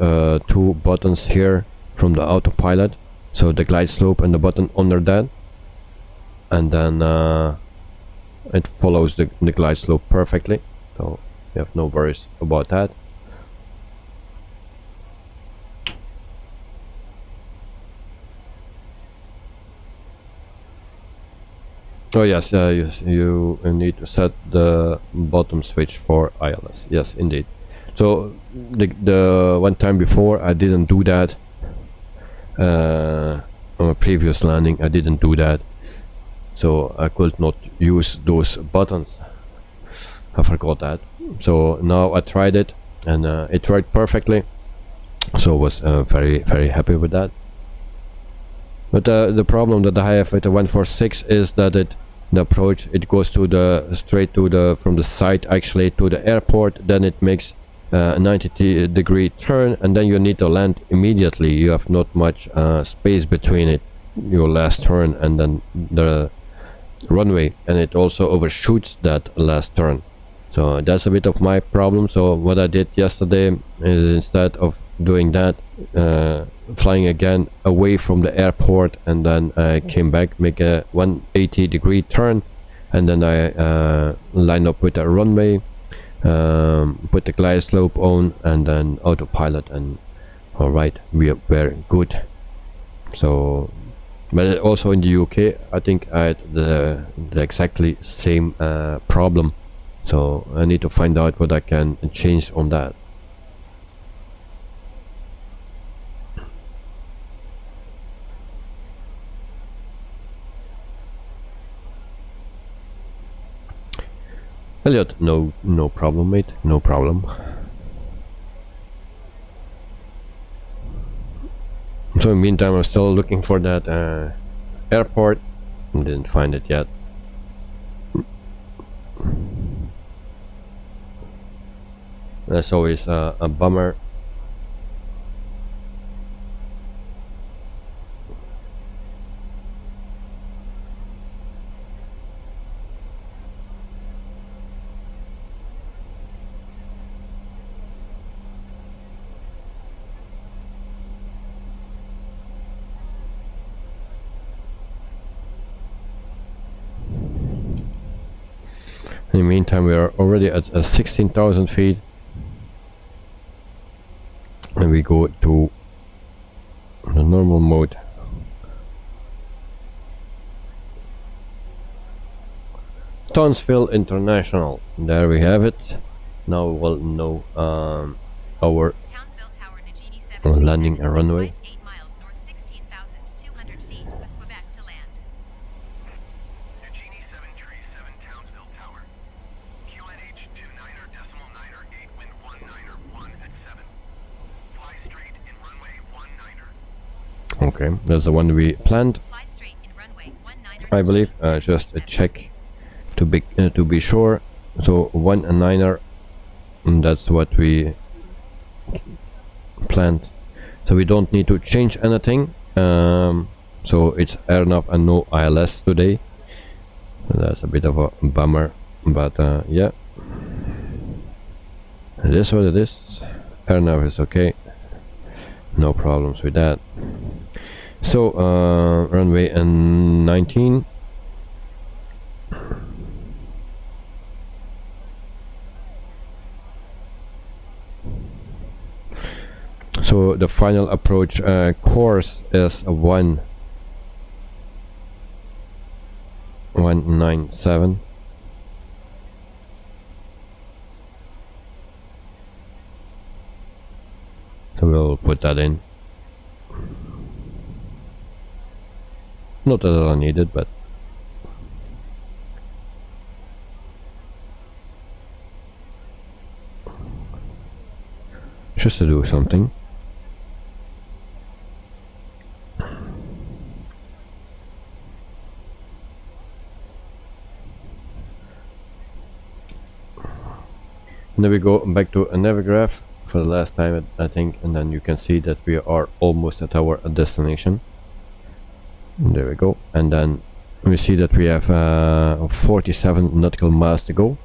two buttons here from the autopilot, so the glide slope and the button under that, and then it follows the glide slope perfectly, so you have no worries about that. Oh yes, you need to set the bottom switch for ILS. Yes, indeed. So the one time before I didn't do that. On a previous landing I didn't do that, so I could not use those buttons. I forgot that. So now I tried it, and it worked perfectly. So I was very happy with that. But the problem that I have with the 146 is that the approach, it goes to the straight to the from the site actually to the airport, then it makes 90-degree turn, and then you need to land immediately. You have not much space between it, your last turn, and then the runway, and it also overshoots that last turn. So that's a bit of my problem. So what I did yesterday is, instead of doing that, flying again away from the airport, and then I came back, make a 180-degree turn, and then I line up with the runway, put the glide slope on, and then autopilot, and alright, we are very good. So, but also in the UK, I think I had the exactly same problem. So I need to find out what I can change on that. Elliot, no problem, mate, no problem. So in the meantime, I'm still looking for that airport, and didn't find it yet. That's always a bummer. In the meantime, we are already at 16,000 feet, and we go to the normal mode. Townsville International, there we have it. Now we will know our Townsville Tower, Nagini 7 landing and runway. 8 miles north, 16,200 feet with Quebec to land. Nagini 737 Townsville Tower. QNH 29er decimal 9er 8 wind 19er 1 at 7. Fly straight in runway 19er. Okay, that's the one we planned, Fly straight in runway 19er. I believe. Just a check to be sure. So 19er, and that's what we planned. So we don't need to change anything. So it's AirNav and no ILS today. So that's a bit of a bummer, but yeah, it is what it is. AirNav is okay, no problems with that. So runway 19. So the final approach course is 197. So we'll put that in. Not that I need it, but just to do something. And then we go back to a Navigraph for the last time, I think, and then you can see that we are almost at our destination. And there we go, and then we see that we have 47 nautical miles to go,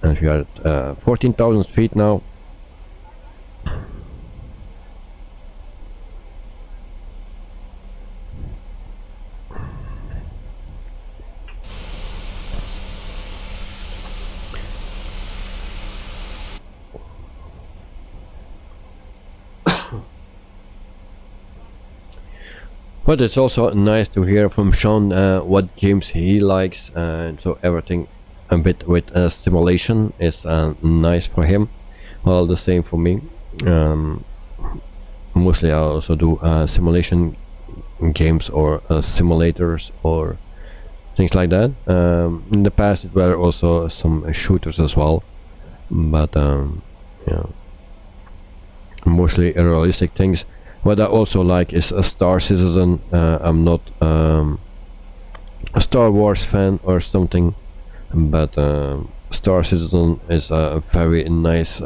and we are at 14,000 feet now. But it's also nice to hear from Sean what games he likes, so everything a bit with simulation is nice for him. Well, the same for me. Mostly I also do simulation games or simulators or things like that. In the past it were also some shooters as well, but yeah, mostly realistic things. What I also like is a Star Citizen. I'm not a Star Wars fan or something, but Star Citizen is a very nice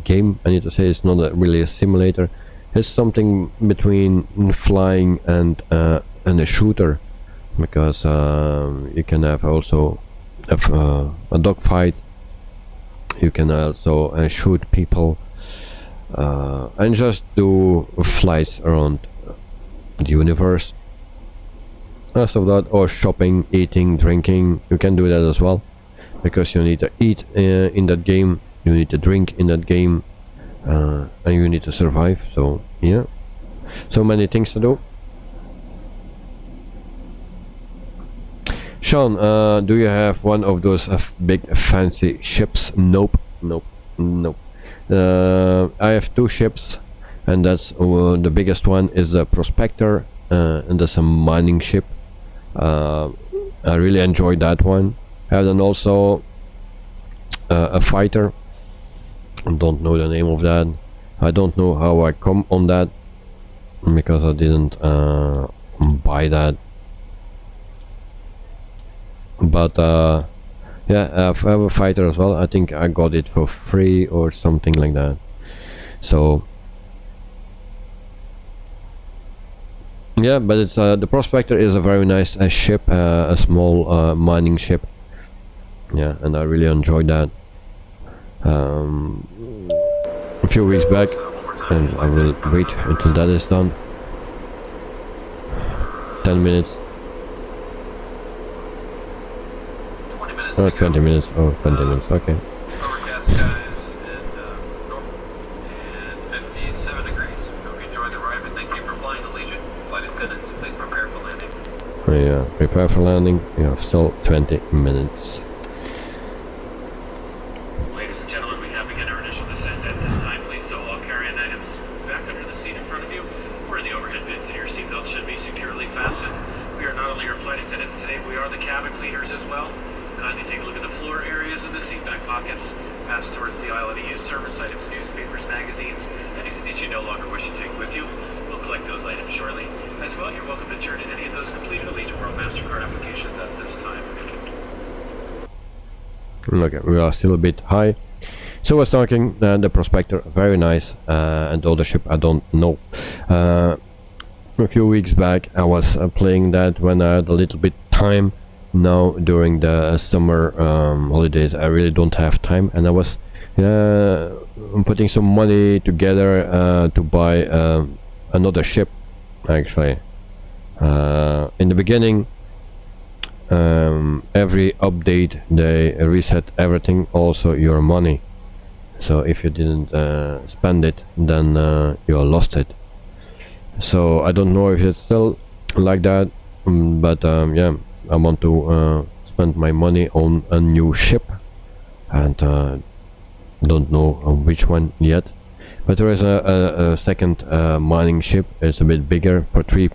game. I need to say it's not really a simulator. It's something between flying and a shooter, because you can have also a dogfight. You can also shoot people and just do flights around the universe. Rest of that, or shopping, eating, drinking, you can do that as well, because you need to eat in that game, you need to drink in that game, and you need to survive. So yeah, so many things to do. Sean, do you have one of those big fancy ships? Nope, nope, nope. I have two ships, and that's the biggest one is the Prospector, and that's a mining ship. I really enjoyed that one. And then also a fighter. I don't know the name of that. I don't know how I come on that, because I didn't buy that. But yeah, I have a fighter as well. I think I got it for free or something like that. So yeah, but it's the Prospector is a very nice ship, a small mining ship. Yeah, and I really enjoyed that. A few weeks back, and I will wait until that is done. 10 minutes. 20 minutes. 20 minutes. Oh, 20 minutes. Okay. Overcast skies and normal. And 57 degrees. Hope you enjoyed the ride, and thank you for flying Allegiant. Flight attendants, please prepare for landing. Yeah, prepare for landing. You have still 20 minutes. Ladies and gentlemen, we have begun our initial descent. At this time, please stow all carry-on items back under the seat in front of you, or in the overhead bins, and your seatbelt should be securely fastened. We are not only your flight attendants today, we are the cabin cleaners as well. Kindly take a look at the floor areas of the seat back pockets. Pass towards the aisle of the used service items, newspapers, magazines, anything that you no longer wish to take with you. We'll collect those items shortly. As well, you're welcome to turn in any of those completed Allegiant World MasterCard applications at this time. Okay, we are still a bit high. So I was talking the Prospector, very nice, and the other ship I don't know. A few weeks back I was playing that when I had a little bit time. Now during the summer holidays I really don't have time, and I was putting some money together to buy another ship actually. In the beginning, every update they reset everything, also your money. So if you didn't spend it, then you lost it. So I don't know if it's still like that, but yeah, I want to spend my money on a new ship, and don't know on which one yet. But there is a second mining ship. It's a bit bigger for 3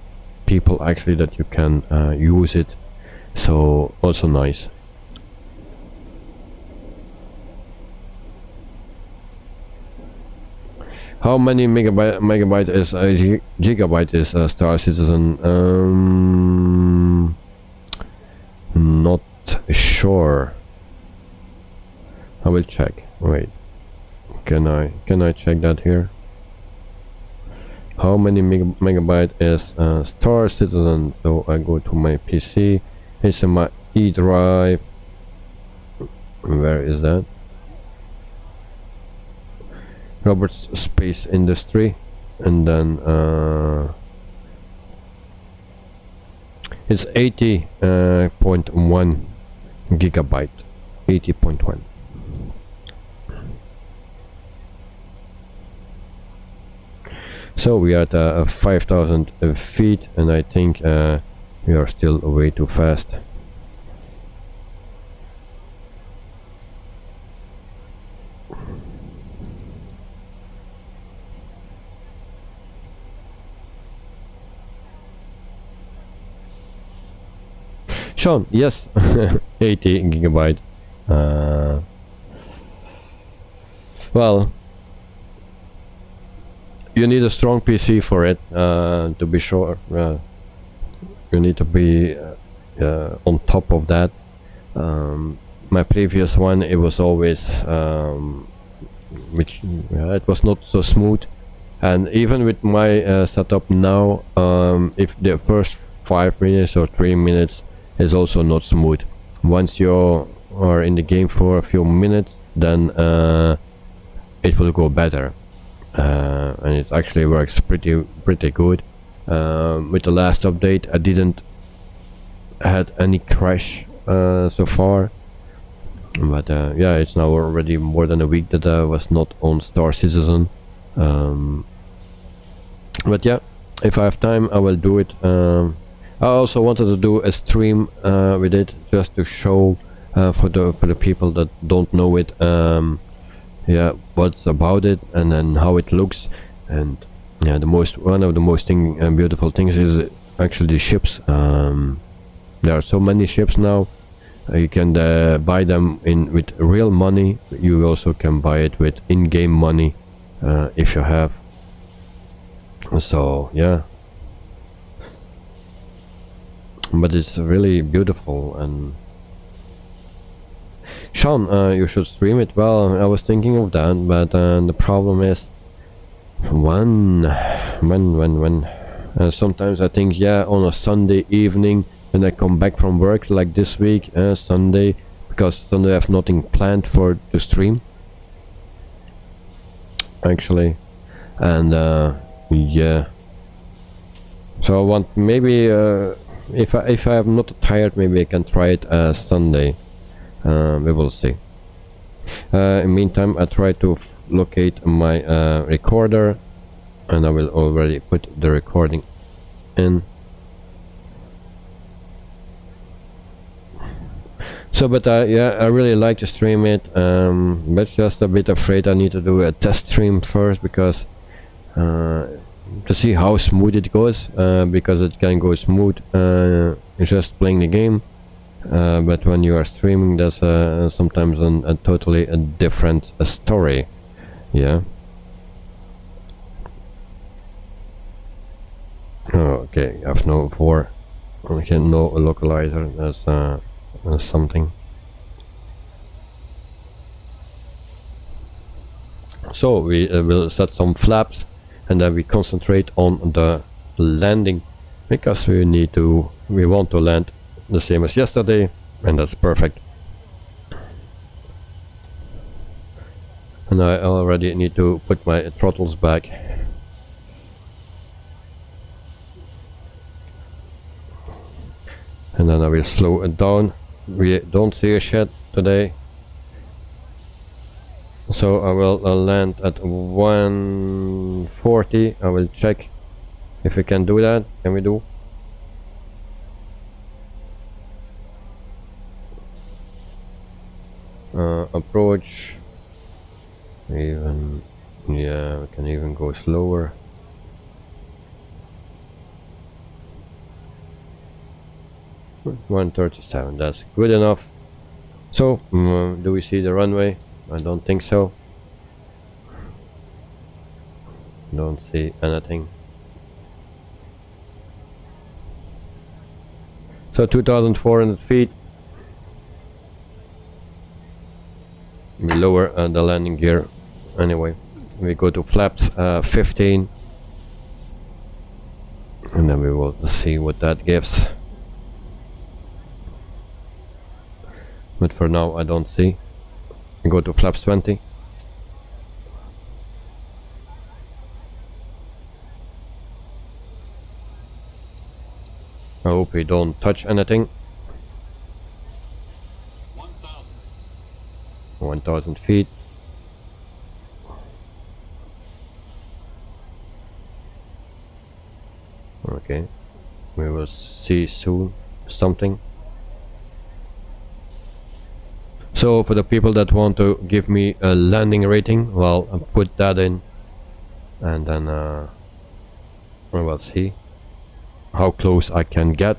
people actually, that you can use it. So also nice. How many megabyte is gigabyte is Star Citizen? Not sure. I will check. Wait, can I check that here? How many megabyte is Star Citizen? So I go to my PC. It's in my E drive. Where is that? Roberts Space Industry, and then it's 80.1 gigabyte. 80.1. So we are at 5,000 feet, and I think we are still way too fast. Sean, yes, 80 gigabyte. Well, you need a strong PC for it, to be sure. You need to be on top of that. my previous one, it was always it was not so smooth. And even with my setup now, if the first 5 minutes or 3 minutes is also not smooth. Once you are in the game for a few minutes, then it will go better, and it actually works pretty good. With the last update, I didn't had any crash so far, but yeah, it's now already more than a week that I was not on Star Citizen. But yeah, if I have time, I will do it. I also wanted to do a stream with it, just to show for the people that don't know it, yeah, what's about it and then how it looks. And yeah, one of the most beautiful things is actually the ships. There are so many ships now. You can buy them with real money. You also can buy it with in-game money if you have. So yeah, but it's really beautiful. And Sean, you should stream it. Well, I was thinking of that, but the problem is when. Sometimes I think, yeah, on a Sunday evening when I come back from work, like this week, Sunday, because Sunday I have nothing planned to stream actually. And yeah, so I want, maybe if I am not tired, maybe I can try it Sunday. We will see. In the meantime, I try to locate my recorder, and I will already put the recording in. So, but yeah, I really like to stream it, but just a bit afraid I need to do a test stream first, because to see how smooth it goes, because it can go smooth just playing the game, but when you are streaming, there's sometimes a totally different story. Yeah. Okay, I have no localizer. That's something. So we will set some flaps, and then we concentrate on the landing, because we want to land the same as yesterday, and that's perfect. And I already need to put my throttles back. And then I will slow it down. We don't see a shed today, so I will land at 140. I will check if we can do that. Can we do? Approach. Even, yeah, we can even go slower. Good, 137, that's good enough. So, do we see the runway? I don't think so. Don't see anything. So 2,400 feet. We lower the landing gear. Anyway, we go to flaps 15, and then we will see what that gives. But for now I don't see. We go to flaps 20. I hope we don't touch anything. 1,000 feet. Okay, we will see soon something. So for the people that want to give me a landing rating, well, I'll put that in, and then we will see how close I can get.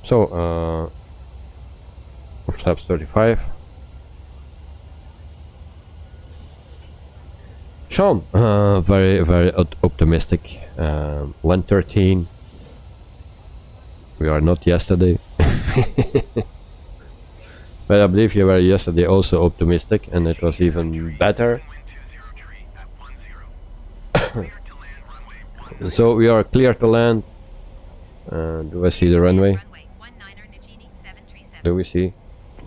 So flaps 35. Sean, very optimistic. 113. We are not yesterday. But I believe you were yesterday also optimistic, and it was even better. So we are clear to land. Do I see the runway? Do we see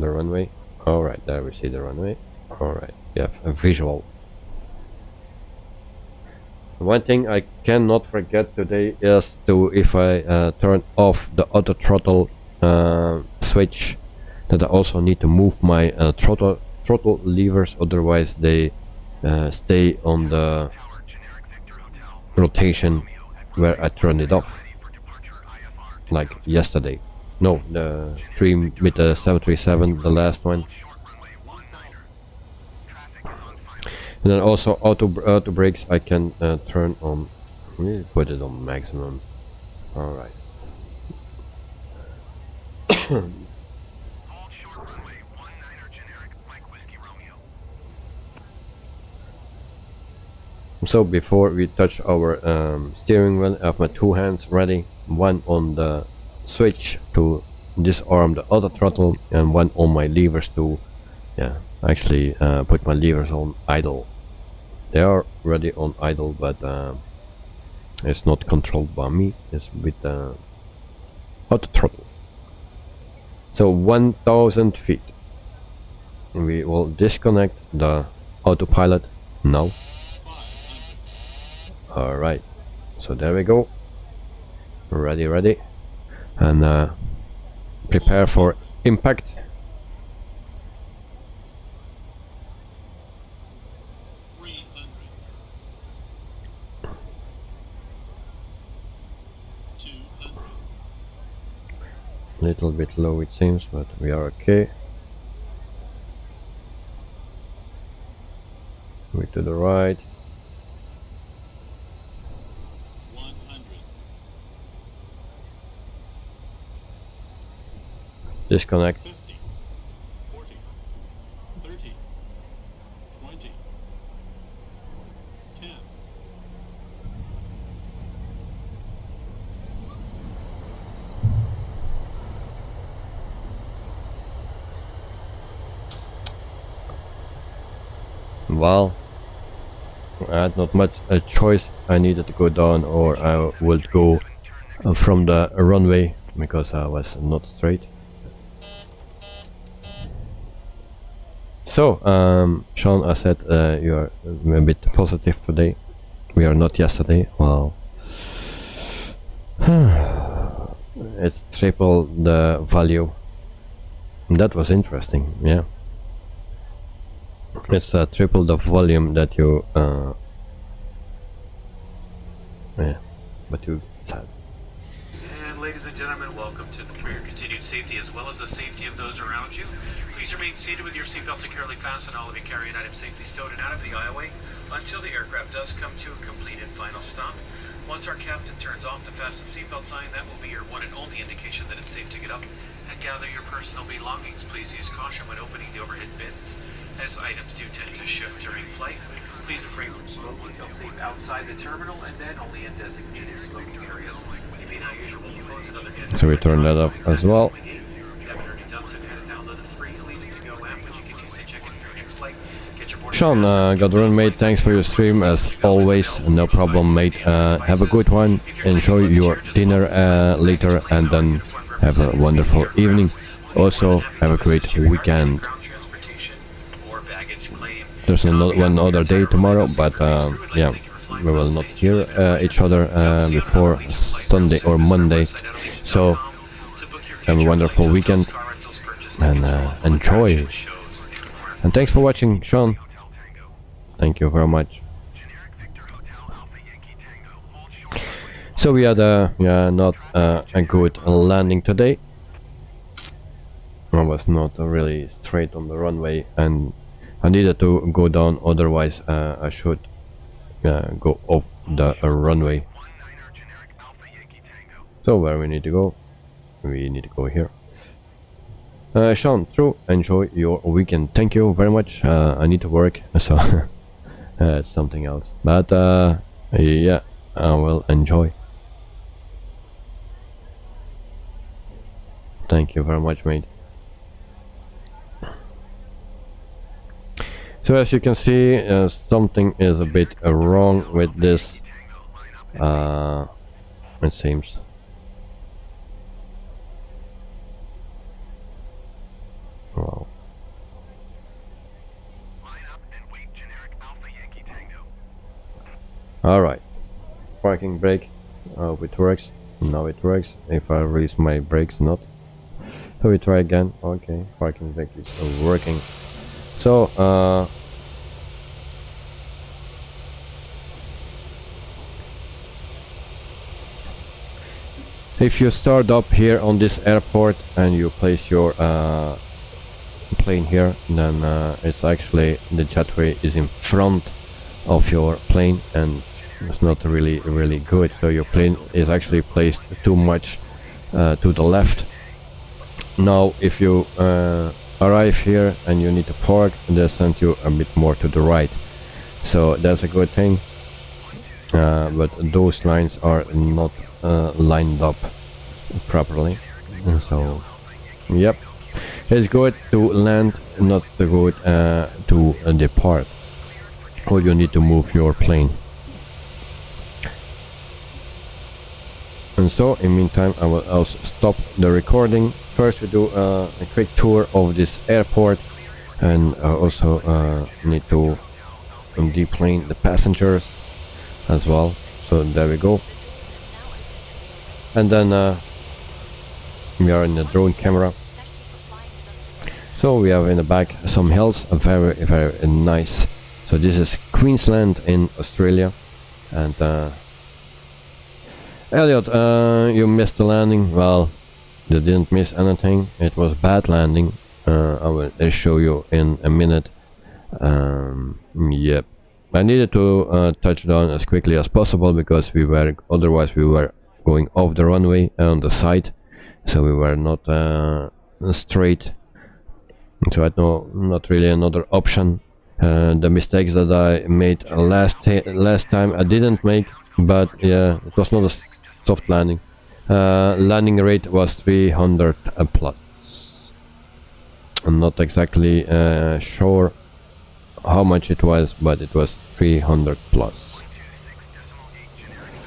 the runway? Alright, there we see the runway. Alright, we have a visual. One thing I cannot forget today is to, if I turn off the auto throttle switch, that I also need to move my throttle levers, otherwise they stay on the rotation where I turned it off, like yesterday. No, the stream with the 737, the last one. And then also auto brakes I can turn on. Let me put it on maximum. Alright. So before we touch our steering wheel, I have my two hands ready. One on the switch to disarm the auto throttle, and one on my levers to actually put my levers on idle. They are already on idle, but it's not controlled by me, it's with the auto throttle. So 1000 feet. We will disconnect the autopilot now. Alright, so there we go. Ready, and prepare for impact. Little bit low it seems, but we are okay. Way to the right. 100. Disconnect. 50, 40, 30, 20, 10. Well, I had not much a choice. I needed to go down, or I would go from the runway because I was not straight. So, Sean, I said you are a bit positive today. We are not yesterday. Well, it's triple the value. That was interesting, yeah. It's triple the volume that you but you said. And ladies and gentlemen, welcome to for your continued safety as well as the safety of those around you. Please remain seated with your seatbelt securely fastened, all of your carry-on items safely stowed and out of the aisleway until the aircraft does come to a complete and final stop. Once our captain turns off the fasten seatbelt sign, that will be your one and only indication that it's safe to get up and gather your personal belongings. Please use caution when opening the overhead bins, as items do tend to shift during flight. Please refrain from smoking until safe outside the terminal, and then only in designated smoking areas. You may not use your mobile phones and other gadgets. So we turn that off as well. Sean, got run, mate. Thanks for your stream as always. No problem, mate. Have a good one. Enjoy your dinner later, and then have a wonderful evening. Also, have a great weekend. There's one other day tomorrow, but yeah, we will not hear each other before Sunday or Monday. So have a wonderful weekend and enjoy. And thanks for watching, Sean. Thank you very much. So we had not a good landing today. I was not really straight on the runway, and I needed to go down, otherwise I should go off the runway. So where we need to go? We need to go here. Sean, enjoy your weekend. Thank you very much. I need to work, so It's something else. But yeah, I will enjoy. Thank you very much, mate. So as you can see, something is a bit wrong with this. It seems. Wow. Alright. Parking brake. Hope it works. Now it works. If I release my brakes, not. So we try again. Okay, parking brake is working. So if you start up here on this airport and you place your plane here, then it's actually the jetway is in front of your plane, and it's not really good. So your plane is actually placed too much to the left. Now if you arrive here and you need to park, they send you a bit more to the right, so that's a good thing. But those lines are not lined up properly, so yep, it's good to land, not good to depart, or you need to move your plane. And so in meantime I will also stop the recording. First we do a quick tour of this airport, and also need to deplane the passengers as well. So there we go. And then we are in the drone camera. So we have in the back some hills, very nice. So this is Queensland in Australia. And Elliot, you missed the landing. Well, you didn't miss anything. It was bad landing. I will show you in a minute. Yep. I needed to touch down as quickly as possible because otherwise we were going off the runway on the side, so we were not straight. So I had not really another option. The mistakes that I made last time I didn't make, but yeah, it was not a soft landing. Landing rate was 300 plus. I'm not exactly sure how much it was, but it was 300 plus.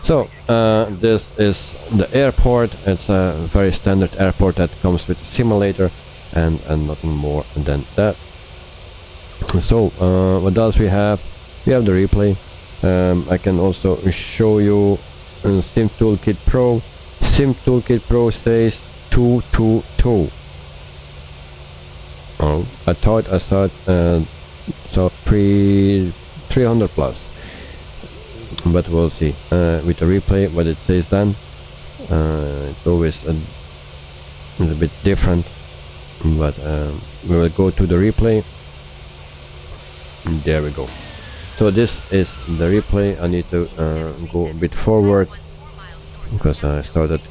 So this is the airport. It's a very standard airport that comes with a simulator and nothing more than that. So what else we have? We have the replay. I can also show you Sim Toolkit Pro. Sim Toolkit Pro says 222. Oh, I thought so 300 plus, but we'll see with the replay what it says then. It's always a bit different, but we will go to the replay. There we go. So this is the replay. I need to go a bit forward because I started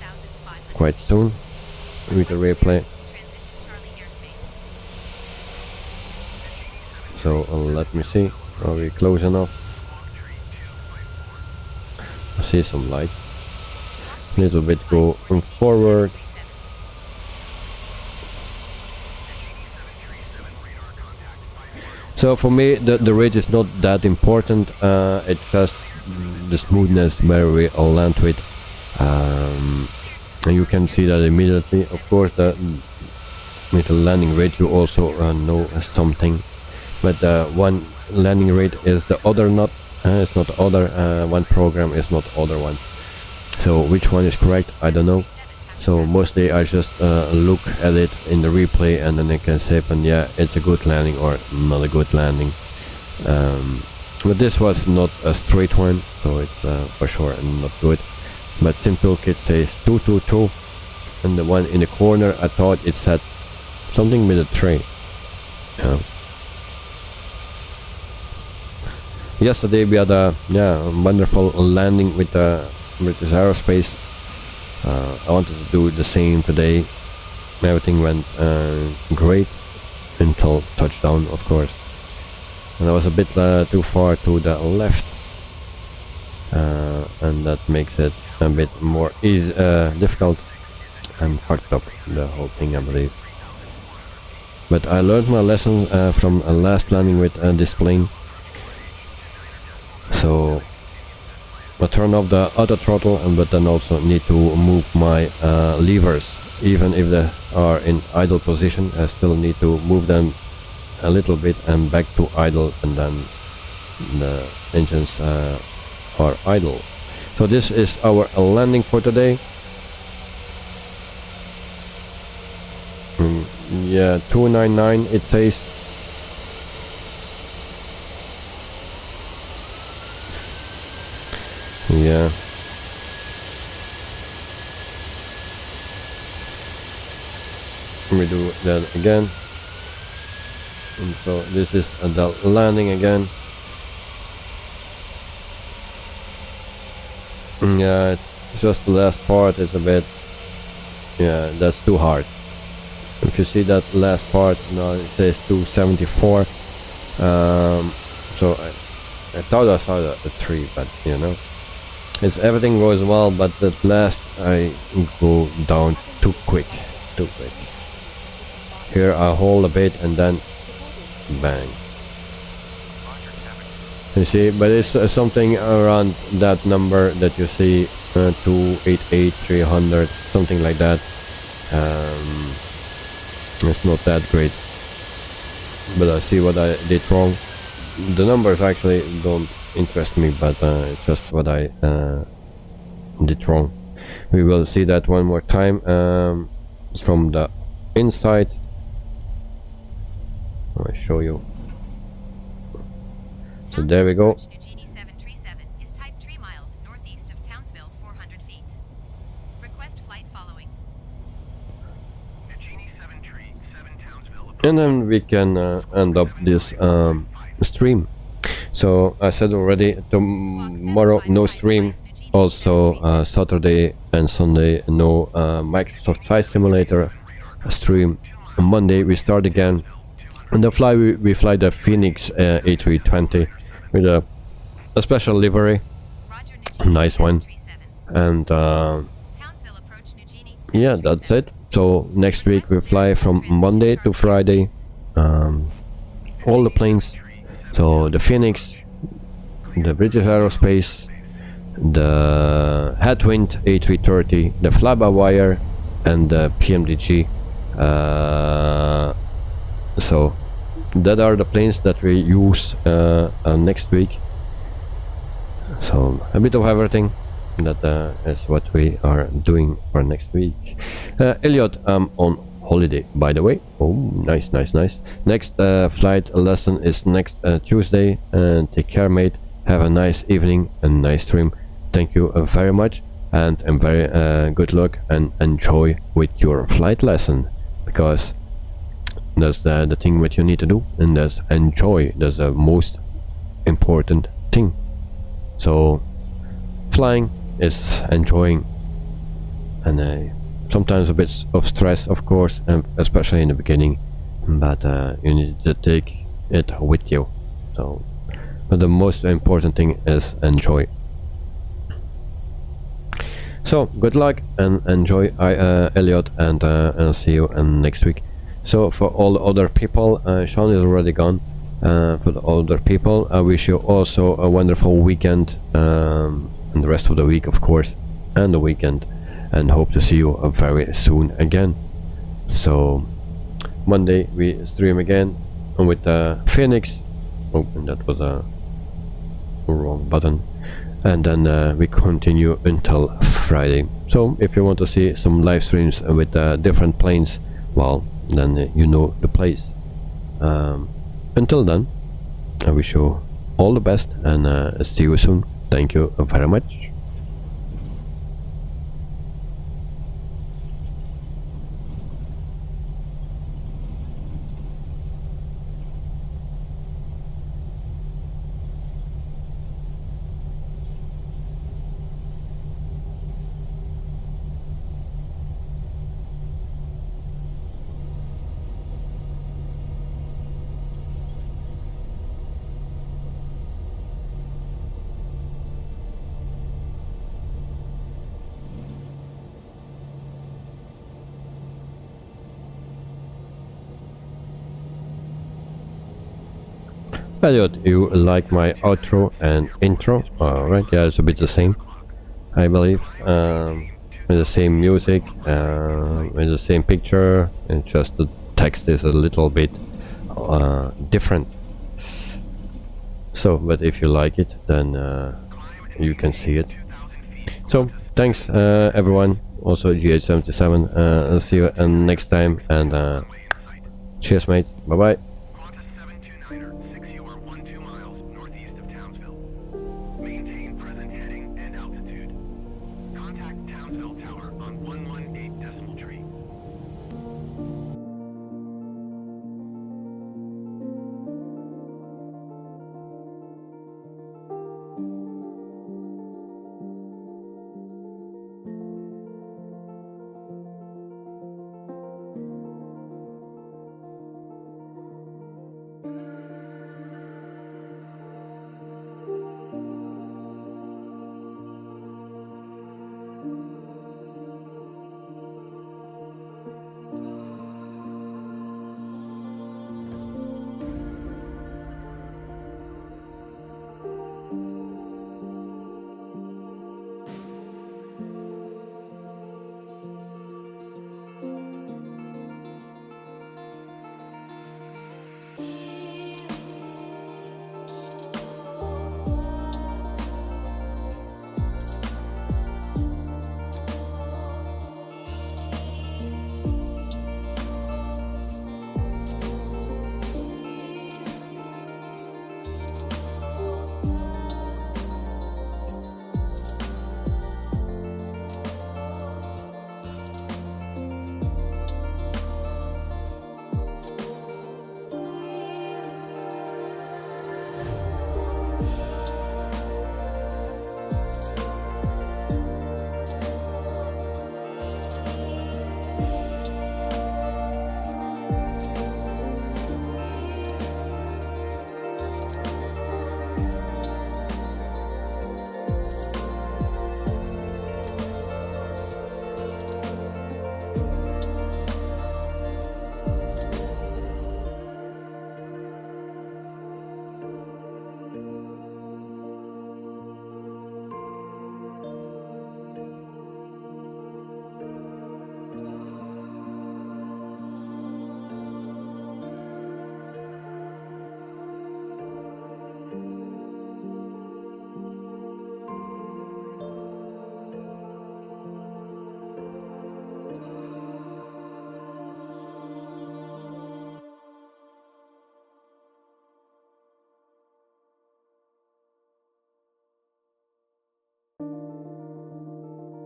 quite soon with the replay. So let me see, are we close enough? I see some light. Little bit go forward. So for me the rate is not that important, it's just the smoothness where we all land with. And you can see that immediately. Of course with the landing rate you also know something. But one landing rate is the other, not it's not the other. One program is not the other one. So which one is correct, I don't know. So mostly I just look at it in the replay, and then I can say, yeah, it's a good landing or not a good landing. But this was not a straight one, so it's for sure not good. But SimToolkit says 222, and the one in the corner I thought it said something with a 3. Yesterday we had a wonderful landing with British Aerospace. I wanted to do the same today. Everything went great until touchdown, of course. and I was a bit too far to the left, and that makes it a bit more easy, difficult and fucked up the whole thing, I believe. But I learned my lesson from last landing with this plane. So I turn off the auto throttle, but then also need to move my levers. Even if they are in idle position, I still need to move them a little bit and back to idle, and then the engines are idle. So this is our landing for today. Yeah, 299 it says. Yeah. We do that again. And so this is the landing again. Yeah, it's just the last part is a bit, yeah, that's too hard. If you see that last part, now it says 274. So I thought I saw a 3, but you know, it's everything goes well, but at last I go down too quick. Here I hold a bit and then bang. You see, but it's something around that number that you see, 288, 300, something like that. It's not that great, but I see what I did wrong. The numbers actually don't interest me, but it's just what I did wrong. We will see that one more time from the inside. I'll show you. So there we go. Nugini 737 is type 3 miles northeast of Townsville, 400 feet. Request flight following. Nugini 737 Townsville. And then we can end up this stream. So I said already, tomorrow no stream. Also Saturday and Sunday no Microsoft Flight Simulator stream. On Monday we start again. On the fly we fly the Phoenix A320 with a special livery, nice one, and yeah, that's it. So next week we fly from Monday to Friday, all the planes. So the Phoenix, the British Aerospace, the Headwind A330, the fly-by-wire, and the Pmdg. So that are the planes that we use next week. So a bit of everything. That is what we are doing for next week. Elliot, I'm on holiday, by the way. Oh, nice. Next flight lesson is next Tuesday. And take care, mate. Have a nice evening and nice stream. Thank you very much, and very good luck, and enjoy with your flight lesson, because that's the thing what you need to do, and that's enjoy. That's the most important thing. So flying is enjoying, and sometimes a bit of stress, of course, and especially in the beginning, but you need to take it with you. So, but the most important thing is enjoy. So good luck and enjoy, Elliot, and I'll see you next week. So for all the other people, Sean is already gone. For the older people, I wish you also a wonderful weekend, and the rest of the week, of course, and the weekend, and hope to see you very soon again. So Monday we stream again with Phoenix. Oh, and that was a wrong button. And then we continue until Friday. So if you want to see some live streams with different planes, well, then you know the place. Until then, I wish you all the best, and see you soon. Thank you very much. I thought you like my outro and intro. Alright, yeah, it's a bit the same, I believe. With the same music, with the same picture, and just the text is a little bit different. So, but if you like it, then you can see it. So, thanks everyone. Also GH77. See you next time, and cheers, mate. Bye bye.